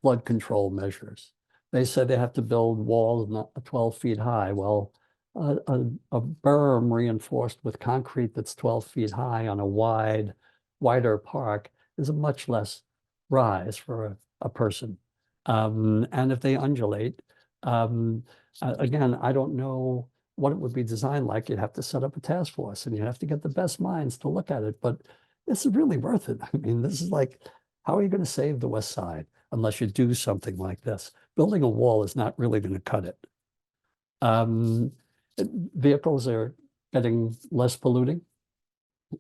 flood control measures. They said they have to build walls not 12 feet high. Well, a berm reinforced with concrete that's 12 feet high on a wider park is a much less rise for a person. And if they undulate, again, I don't know what it would be designed like. You'd have to set up a task force and you have to get the best minds to look at it, but this is really worth it. I mean, this is like, how are you going to save the West Side unless you do something like this? Building a wall is not really going to cut it. Vehicles are getting less polluting.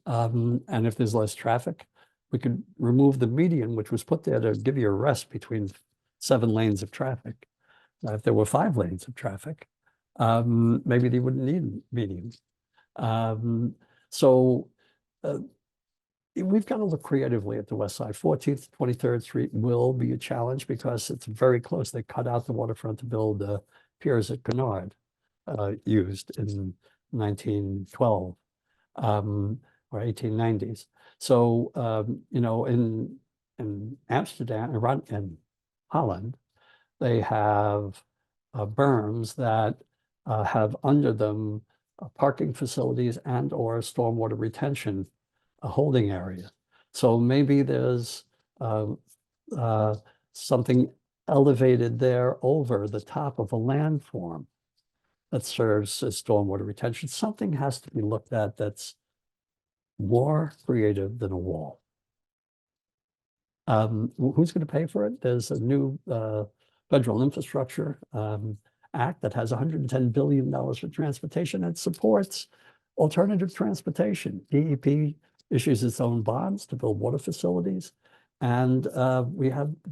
And if there's less traffic, we could remove the median, which was put there to give you a rest between 7 lanes of traffic. If there were 5 lanes of traffic, maybe they wouldn't need medians. So we've got to look creatively at the west side. 14th, 23rd Street will be a challenge because it's very close. They cut out the waterfront to build piers at Kennard, used in 1912 or 1890s. So, you know, in Amsterdam, in Holland, they have berms that have under them parking facilities and or stormwater retention, a holding area. So maybe there's something elevated there over the top of a landform that serves as stormwater retention. Something has to be looked at that's more creative than a wall. Who's going to pay for it? There's a new federal infrastructure act that has $110 billion for transportation and supports alternative transportation. DEP issues its own bonds to build water facilities. And we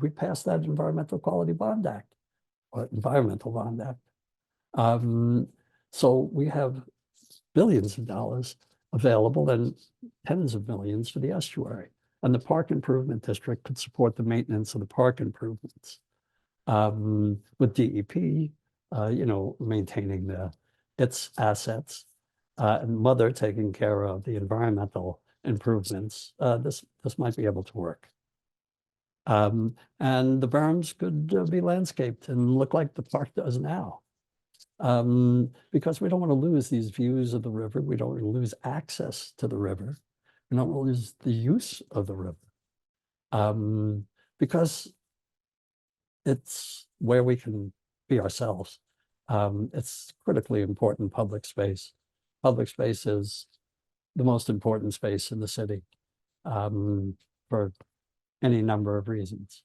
passed that Environmental Quality Bond Act, or Environmental Bond Act. So we have billions of dollars available and tens of millions for the estuary. And the Park Improvement District could support the maintenance of the park improvements. With DEP, you know, maintaining its assets, and Mother taking care of the environmental improvements, this might be able to work. And the berms could be landscaped and look like the park does now. Because we don't want to lose these views of the river. We don't want to lose access to the river. We don't want to lose the use of the river. Because it's where we can be ourselves. It's critically important public space. Public space is the most important space in the city, for any number of reasons.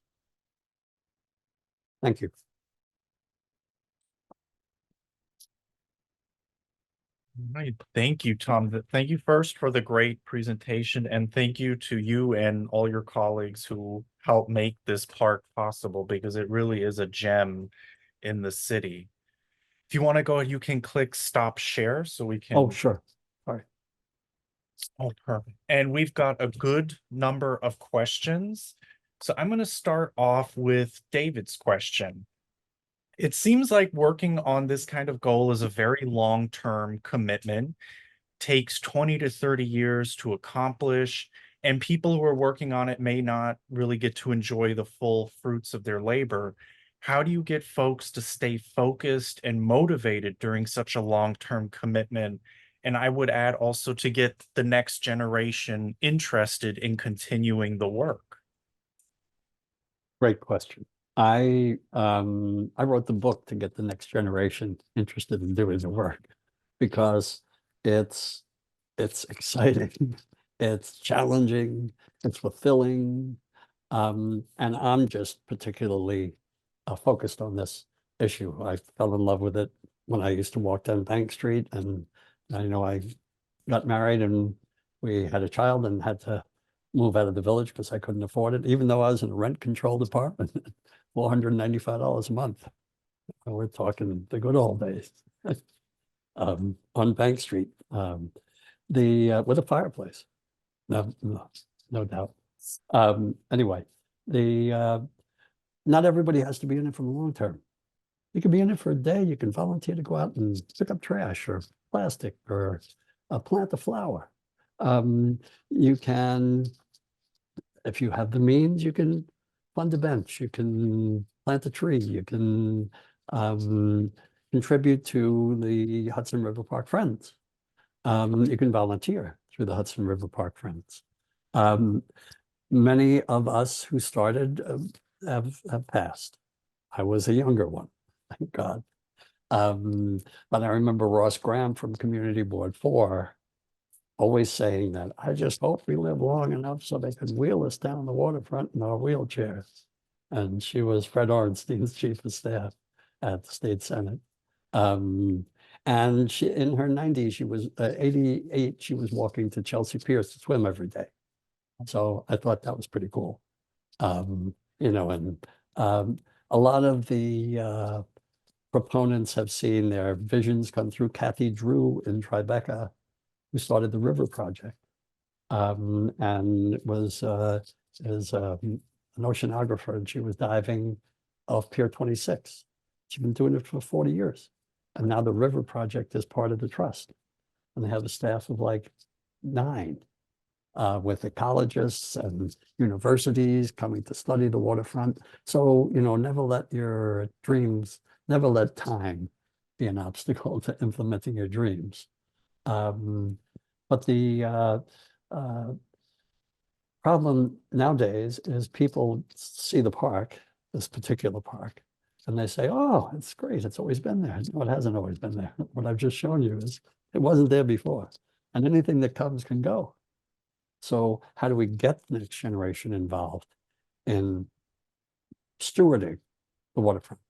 Thank you. Right. Thank you, Tom. Thank you first for the great presentation, and thank you to you and all your colleagues who helped make this park possible, because it really is a gem in the city. If you want to go, you can click stop share so we can. Oh, sure. All right. Oh, perfect. And we've got a good number of questions. So I'm going to start off with David's question. It seems like working on this kind of goal is a very long-term commitment, takes 20 to 30 years to accomplish, and people who are working on it may not really get to enjoy the full fruits of their labor. How do you get folks to stay focused and motivated during such a long-term commitment? And I would add also to get the next generation interested in continuing the work. Great question. I wrote the book to get the next generation interested in doing the work, because it's exciting, it's challenging, it's fulfilling, and I'm just particularly focused on this issue. I fell in love with it when I used to walk down Bank Street, and I know I got married and we had a child and had to move out of the village because I couldn't afford it, even though I was in a rent-controlled apartment, $495 a month. We're talking the good old days. On Bank Street, with a fireplace. No doubt. Anyway, not everybody has to be in it for the long term. You can be in it for a day. You can volunteer to go out and pick up trash or plastic or plant a flower. You can, if you have the means, you can fund a bench, you can plant a tree, you can contribute to the Hudson River Park Friends. You can volunteer through the Hudson River Park Friends. Many of us who started have passed. I was a younger one, thank God. But I remember Ross Graham from Community Board 4 always saying that, I just hope we live long enough so they could wheel us down the waterfront in our wheelchairs. And she was Fred Orenstein's chief of staff at the state senate. And she, in her 90s, she was 88, she was walking to Chelsea Piers to swim every day. So I thought that was pretty cool. You know, and a lot of the proponents have seen their visions come through. Kathy Drew in Tribeca, who started the River Project, and was is an oceanographer, and she was diving off Pier 26. She's been doing it for 40 years. And now the River Project is part of the trust. And they have a staff of like 9 with ecologists and universities coming to study the waterfront. So, never let your dreams, never let time be an obstacle to implementing your dreams. But the problem nowadays is people see the park, this particular park, and they say, oh, it's great. It's always been there. No, it hasn't always been there. What I've just shown you is it wasn't there before. And anything that comes can go. So how do we get the next generation involved in stewarding the waterfront?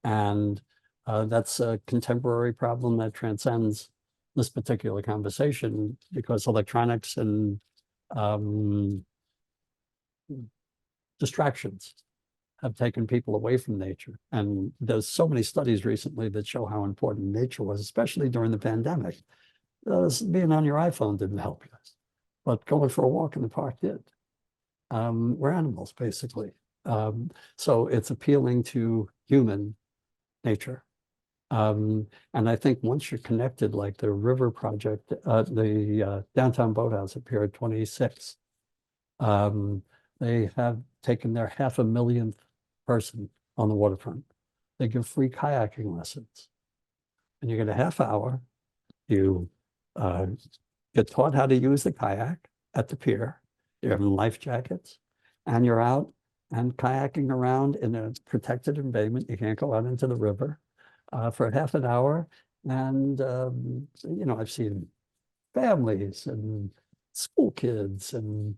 And that's a contemporary problem that transcends this particular conversation, because electronics and distractions have taken people away from nature. And there's so many studies recently that show how important nature was, especially during the pandemic. Being on your iPhone didn't help you, but going for a walk in the park did. We're animals, basically. So it's appealing to human nature. And I think once you're connected, like the River Project, the downtown boathouse at Pier 26, they have taken their 500,000th person on the waterfront. They give free kayaking lessons. And you get a half hour. You get taught how to use the kayak at the pier. You're having life jackets, and you're out and kayaking around in a protected embayment. You can't go out into the river for half an hour. And, I've seen families and school kids and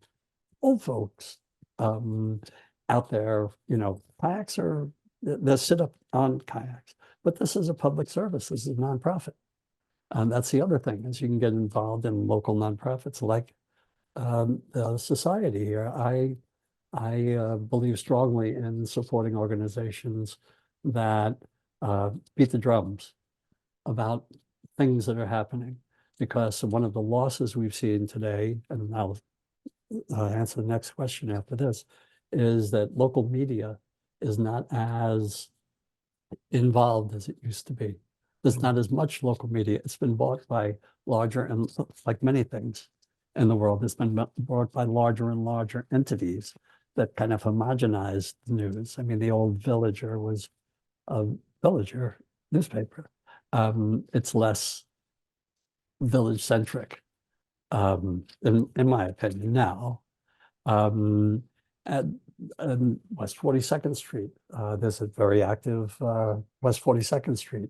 old folks out there. Kayaks they sit up on kayaks, but this is a public service. This is a nonprofit. And that's the other thing, is you can get involved in local nonprofits like the society here. I believe strongly in supporting organizations that beat the drums about things that are happening, because one of the losses we've seen today, and I'll answer the next question after this, is that local media is not as involved as it used to be. There's not as much local media. It's been bought by larger, and like many things in the world, it's been bought by larger and larger entities that kind of homogenize the news. I mean, the old Villager was a Villager newspaper. It's less village centric, in my opinion now. At West 42nd Street, there's a very active West 42nd Street.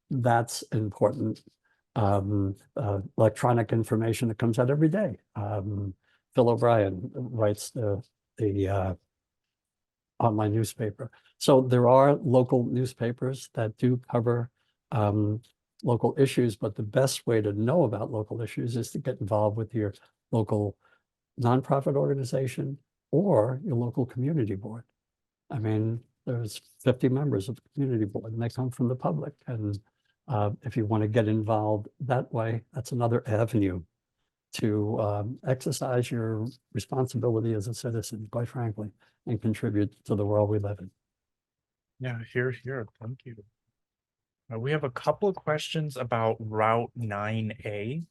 That's important. Electronic information that comes out every day. Phil O'Brien writes the online newspaper. So there are local newspapers that do cover local issues, but the best way to know about local issues is to get involved with your local nonprofit organization or your local community board. I mean, there's 50 members of the community board, and they come from the public. And if you want to get involved that way, that's another avenue to exercise your responsibility as a citizen, quite frankly, and contribute to the world we live in. Yeah, here. Thank you. We have a couple of questions about Route 9A.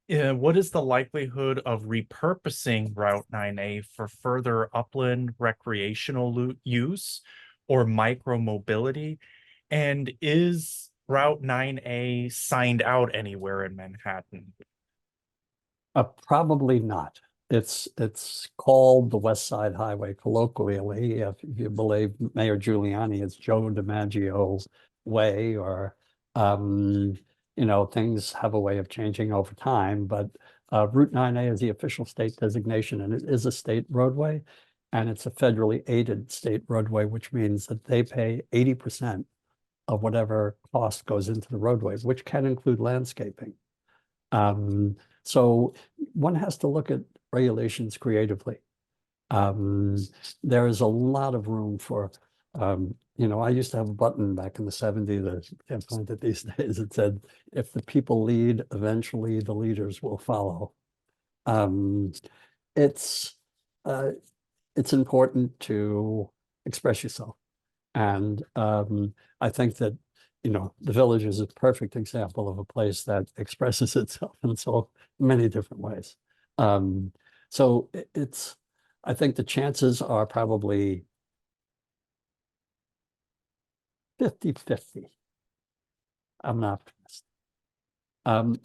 What is the likelihood of repurposing Route 9A for further upland recreational use or micro-mobility? And is Route 9A signed out anywhere in Manhattan? Probably not. It's called the West Side Highway colloquially. If you believe Mayor Giuliani, it's Joe DiMaggio Way, or things have a way of changing over time. But Route 9A is the official state designation, and it is a state roadway, and it's a federally aided state roadway, which means that they pay 80% of whatever cost goes into the roadway, which can include landscaping. So one has to look at regulations creatively. Um, there is a lot of room for, I used to have a button back in the 70s, I can't find it these days. It said, if the people lead, eventually the leaders will follow. Um, it's, uh, it's important to express yourself. And I think that, the village is a perfect example of a place that expresses itself in so many different ways. Um, so I think the chances are probably 50-50. I'm an optimist.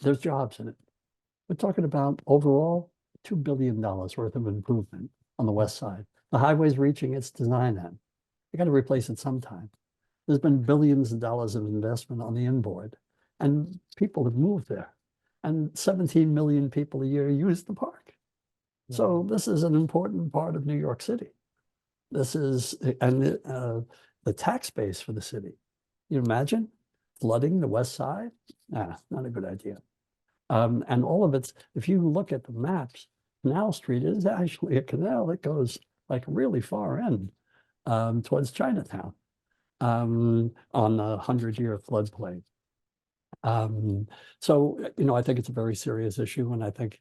There's jobs in it. We're talking about overall $2 billion worth of improvement on the west side. The highway's reaching its design end. You got to replace it sometime. There's been billions of dollars of investment on the inboard, and people have moved there. And 17 million people a year use the park. So this is an important part of New York City. This is, and the tax base for the city. You imagine flooding the west side? Nah, not a good idea. And all of it's, if you look at the maps, Canal Street is actually a canal that goes like really far in towards Chinatown on the 100-year floodplain. So, I think it's a very serious issue, and I think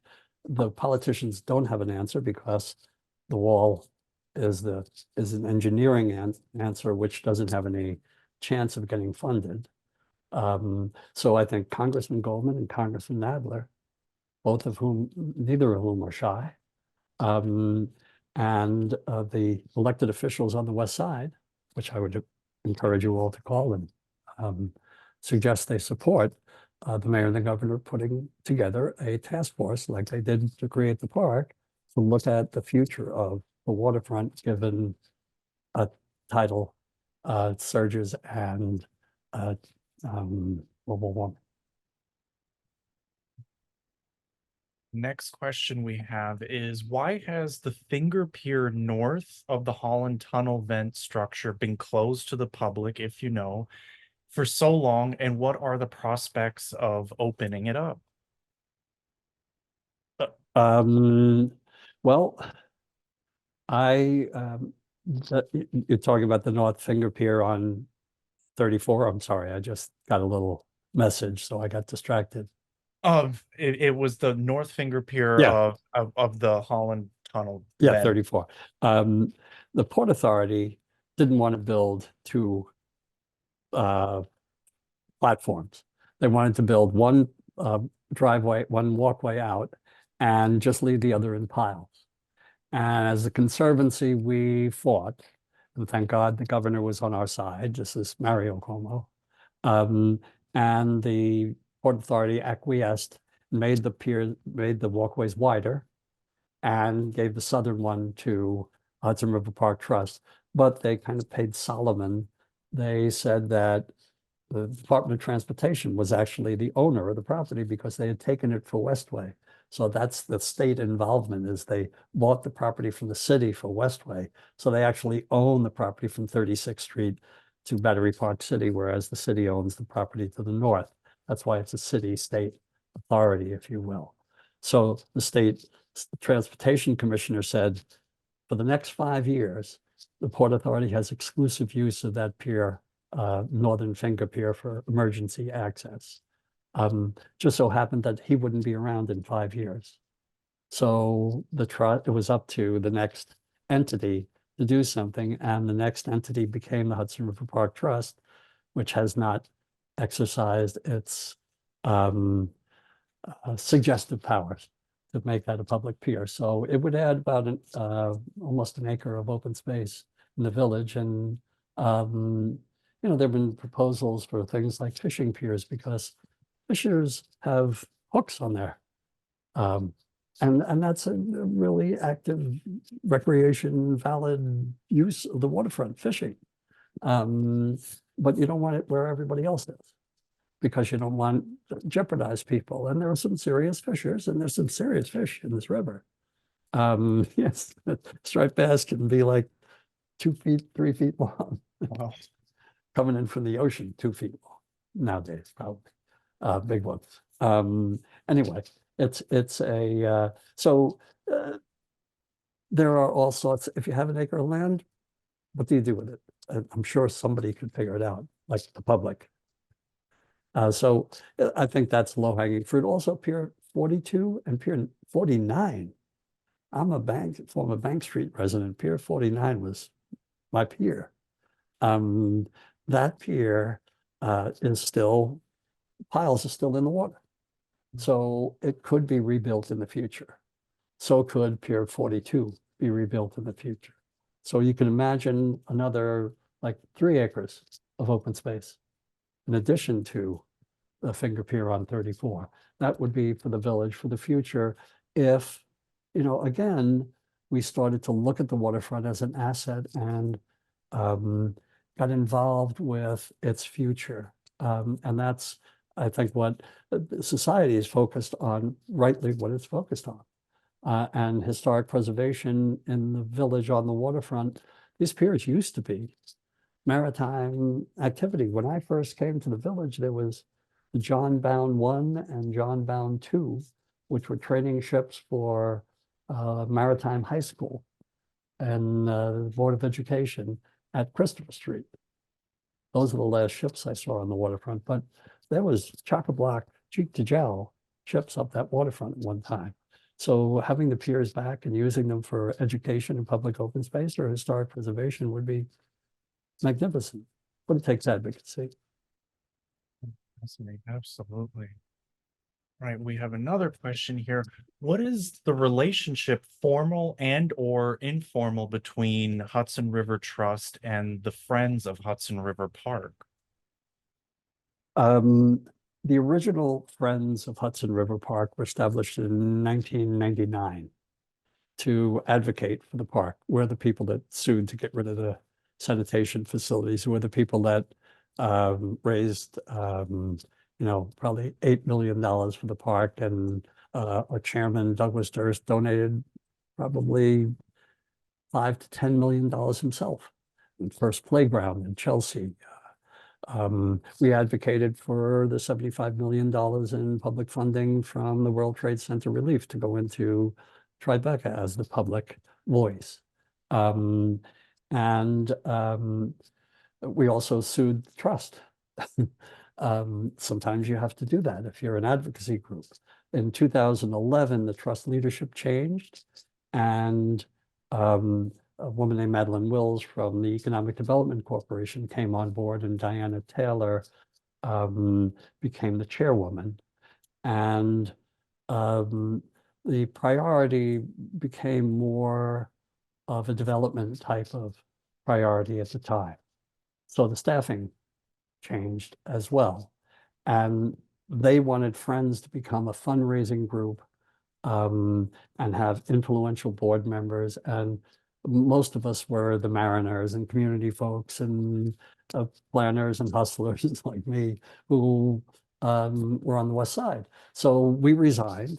the politicians don't have an answer because the wall is an engineering answer which doesn't have any chance of getting funded. So I think Congressman Goldman and Congressman Nadler, neither of whom are shy, and the elected officials on the west side, which I would encourage you all to call and suggest they support, the mayor and the governor putting together a task force like they did to create the park to look at the future of the waterfront given tidal surges and global warming. Next question we have is, why has the Finger Pier north of the Holland Tunnel vent structure been closed to the public, if you know, for so long, and what are the prospects of opening it up? Well, you're talking about the North Finger Pier on 34. I'm sorry, I just got a little message, so I got distracted. It was the North Finger Pier Yeah, of the Holland Tunnel yeah, vent. 34. The Port Authority didn't want to build two platforms. They wanted to build one driveway, one walkway out, and just leave the other in piles. And as a conservancy, we fought, and thank God the governor was on our side, just as Mario Cuomo. And the Port Authority acquiesced, made the walkways wider, and gave the southern one to Hudson River Park Trust. But they kind of paid Solomon. They said that the Department of Transportation was actually the owner of the property because they had taken it for Westway. So that's the state involvement, is they bought the property from the city for Westway. So they actually own the property from 36th Street to Battery Park City, whereas the city owns the property to the north. That's why it's a city-state authority, if you will. So the state transportation commissioner said, for the next 5 years, the Port Authority has exclusive use of that pier, Northern Finger Pier, for emergency access. Just so happened that he wouldn't be around in 5 years. So it was up to the next entity to do something, and the next entity became the Hudson River Park Trust, which has not exercised its suggestive powers to make that a public pier. So it would add about almost an acre of open space in the village. And there have been proposals for things like fishing piers because fishers have hooks on there. And that's a really active recreation, valid use of the waterfront, fishing. But you don't want it where everybody else is, because you don't want to jeopardize people. And there are some serious fishers, and there's some serious fish in this river. Yes, striped bass can be like 2 feet, 3 feet long. Wow. Coming in from the ocean, 2 feet long nowadays, probably. Big ones. Anyway, it's a so There are all sorts, if you have an acre of land, what do you do with it? I'm sure somebody could figure it out, like the public. So I think that's low hanging fruit. Also, Pier 42 and Pier 49. I'm a former Bank Street resident. Pier 49 was my pier. Um, that pier is still, piles are still in the water. So it could be rebuilt in the future. So could Pier 42 be rebuilt in the future. So you can imagine another like 3 acres of open space in addition to the finger pier on 34. That would be for the village for the future if, again, we started to look at the waterfront as an asset and got involved with its future. And that's, I think, what society is focused on, rightly what it's focused on. And historic preservation in the village on the waterfront, these piers used to be maritime activity. When I first came to the village, there was the John Bound 1 and John Bound 2, which were training ships for Maritime High School and the Board of Education at Christopher Street. Those are the last ships I saw on the waterfront, but there was chock-a-block, cheek to jowl ships up that waterfront at one time. So having the piers back and using them for education and public open space or historic preservation would be magnificent, but it takes advocacy. Fascinating. Absolutely. Right. We have another question here. What is the relationship, formal and or informal, between Hudson River Trust and the Friends of Hudson River Park? The original Friends of Hudson River Park were established in 1999 to advocate for the park. We're the people that sued to get rid of the sanitation facilities. We're the people that raised, probably $8 million for the park. And our chairman, Douglas Durst, donated probably $5 to $10 million himself. And first playground in Chelsea. We advocated for the $75 million in public funding from the World Trade Center relief to go into Tribeca as the public voice. And we also sued the trust. Sometimes you have to do that if you're an advocacy group. In 2011, the trust leadership changed, and a woman named Madeline Wills from the Economic Development Corporation came on board, and Diana Taylor became the chairwoman. And the priority became more of a development type of priority at the time. So the staffing changed as well. And they wanted Friends to become a fundraising group and have influential board members. And most of us were the mariners and community folks and planners and hustlers like me who were on the west side. So we resigned,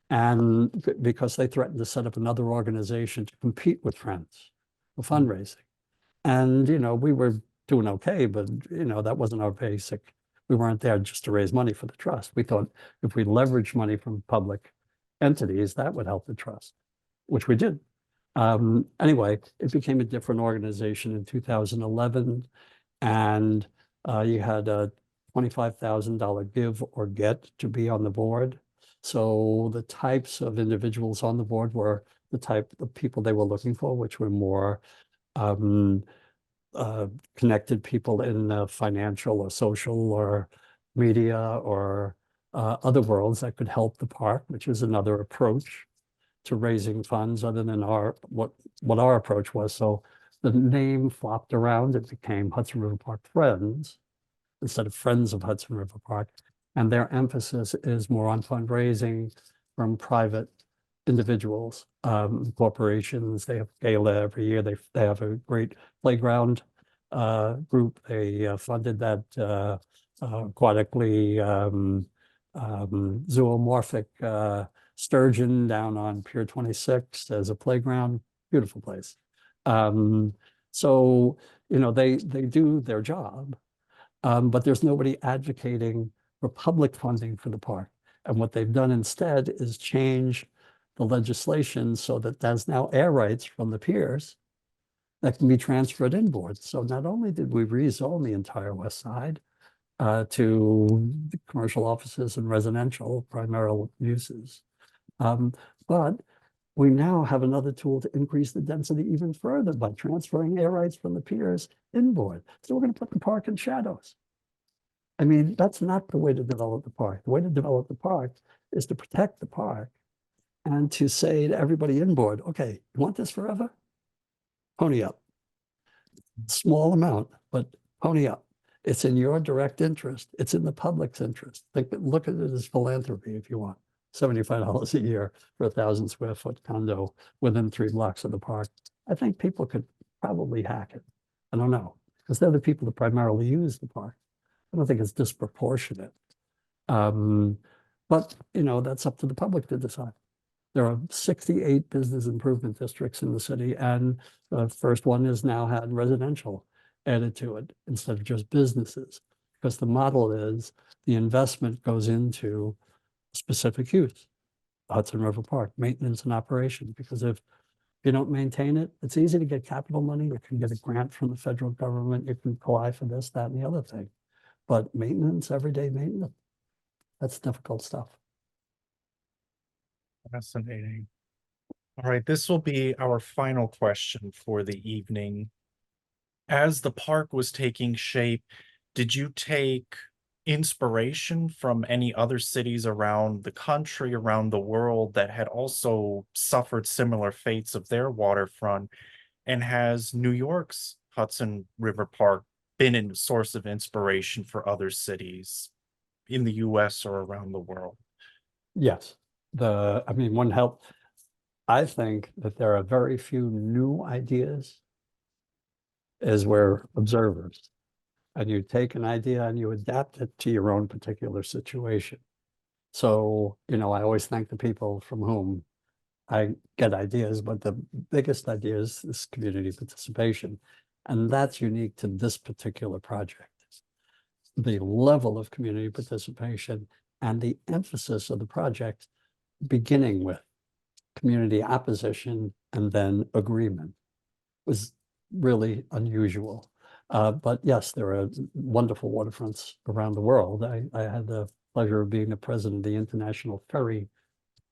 and because they threatened to set up another organization to compete with Friends for fundraising. And, we were doing okay, but, that wasn't our basic. We weren't there just to raise money for the trust. We thought if we leverage money from public entities, that would help the trust, which we did. Anyway, it became a different organization in 2011, and you had a $25,000 give or get to be on the board. So the types of individuals on the board were the type of people they were looking for, which were more connected people in the financial or social or media or other worlds that could help the park, which is another approach to raising funds other than what our approach was. So the name flopped around. It became Hudson River Park Friends instead of Friends of Hudson River Park. And their emphasis is more on fundraising from private individuals, corporations. They have gala every year. They have a great playground group. They funded that aquatically zoomorphic sturgeon down on Pier 26 as a playground. Beautiful place. So, they do their job, but there's nobody advocating for public funding for the park. And what they've done instead is change the legislation so that there's now air rights from the piers that can be transferred inboard. So not only did we rezone the entire west side to commercial offices and residential primary uses, but we now have another tool to increase the density even further by transferring air rights from the piers inboard. So we're going to put the park in shadows. I mean, that's not the way to develop the park. The way to develop the park is to protect the park and to say to everybody inboard, okay, you want this forever? Pony up. Small amount, but pony up. It's in your direct interest. It's in the public's interest. Look at it as philanthropy if you want. $75 a year for a 1,000-square-foot condo within 3 blocks of the park. I think people could probably hack it. I don't know, because they're the people that primarily use the park. I don't think it's disproportionate. But, that's up to the public to decide. There are 68 business improvement districts in the city, and the first one has now had residential added to it instead of just businesses, because the model is the investment goes into specific use. Hudson River Park, maintenance and operation, because if you don't maintain it, it's easy to get capital money. You can get a grant from the federal government. You can apply for this, that, and the other thing. But maintenance, everyday maintenance, that's difficult stuff. Fascinating. All right, this will be our final question for the evening. As the park was taking shape, did you take inspiration from any other cities around the country, around the world that had also suffered similar fates of their waterfront? And has New York's Hudson River Park been a source of inspiration for other cities in the US or around the world? Yes. One help. I think that there are very few new ideas as we're observers. And you take an idea and you adapt it to your own particular situation. So, I always thank the people from whom I get ideas, but the biggest idea is community participation. And that's unique to this particular project. The level of community participation and the emphasis of the project, beginning with community opposition and then agreement, was really unusual. But yes, there are wonderful waterfronts around the world. I had the pleasure of being the president of the International Ferry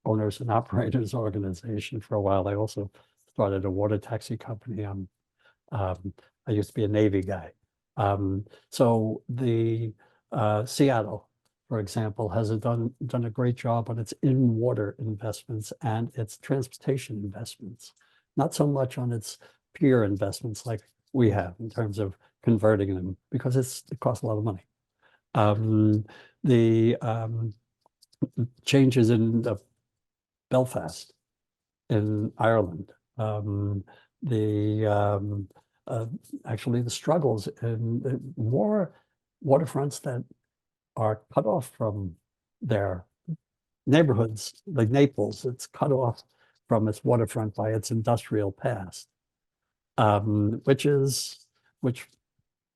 Owners and Operators Organization for a while. I also started a water taxi company. I used to be a Navy guy. So the Seattle, for example, has done a great job on its in-water investments and its transportation investments, not so much on its pier investments like we have in terms of converting them, because it costs a lot of money. The changes in Belfast in Ireland, actually the struggles in more waterfronts that are cut off from their neighborhoods, like Naples. It's cut off from its waterfront by its industrial past, which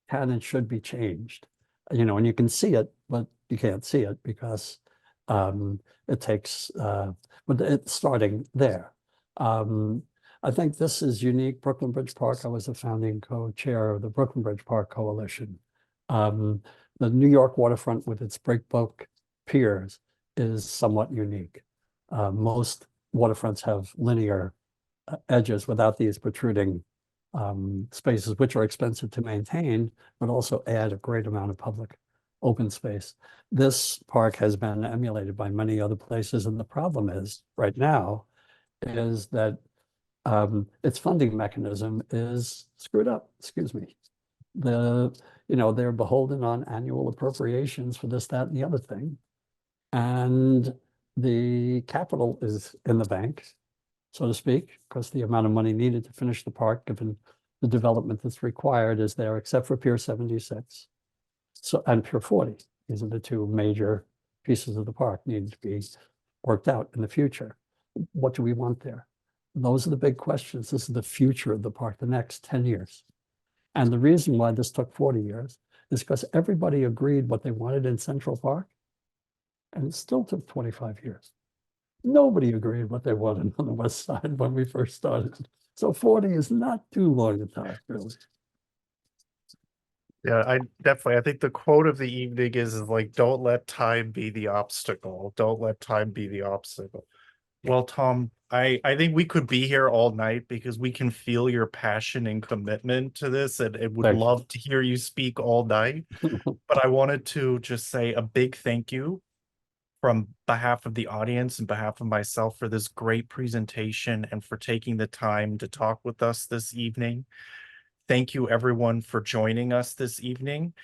can and should be changed. And you can see it, but you can't see it because it takes, but it's starting there. I think this is unique. Brooklyn Bridge Park, I was a founding co-chair of the Brooklyn Bridge Park Coalition. The New York waterfront with its breakbulk piers is somewhat unique. Most waterfronts have linear edges without these protruding spaces, which are expensive to maintain, but also add a great amount of public open space. This park has been emulated by many other places, and the problem is right now is that its funding mechanism is screwed up. Excuse me. They're beholden on annual appropriations for this, that, and the other thing, and the capital is in the bank, so to speak, because the amount of money needed to finish the park, given the development that's required, is there, except for Pier 76. And Pier 40. These are the two major pieces of the park need to be worked out in the future. What do we want there? Those are the big questions. This is the future of the park, the next 10 years. And the reason why this took 40 years is because everybody agreed what they wanted in Central Park, and it still took 25 years. nobody agreed what they wanted on the west side when we first started. So 40 is not too long a time, really. Yeah, I think the quote of the evening is like, don't let time be the obstacle. Don't let time be the obstacle. Well, Tom, I think we could be here all night because we can feel your passion and commitment to this, and would Thank you. love to hear you speak all night. But I wanted to just say a big thank you from behalf of the audience and behalf of myself for this great presentation and for taking the time to talk with us this evening. Thank you everyone for joining us this evening.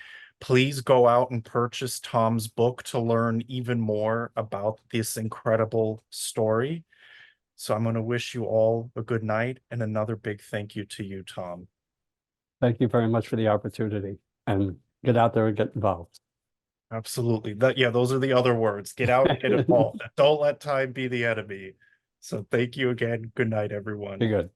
Please go out and purchase Tom's book to learn even more about this incredible story. So I'm going to wish you all a good night and another big thank you to you, Tom. Thank you very much for the opportunity, and get out there and get involved. Absolutely. Yeah, those are the other words. Get out and get involved. Don't let time be the enemy. So thank you again. Good night, everyone. Be good.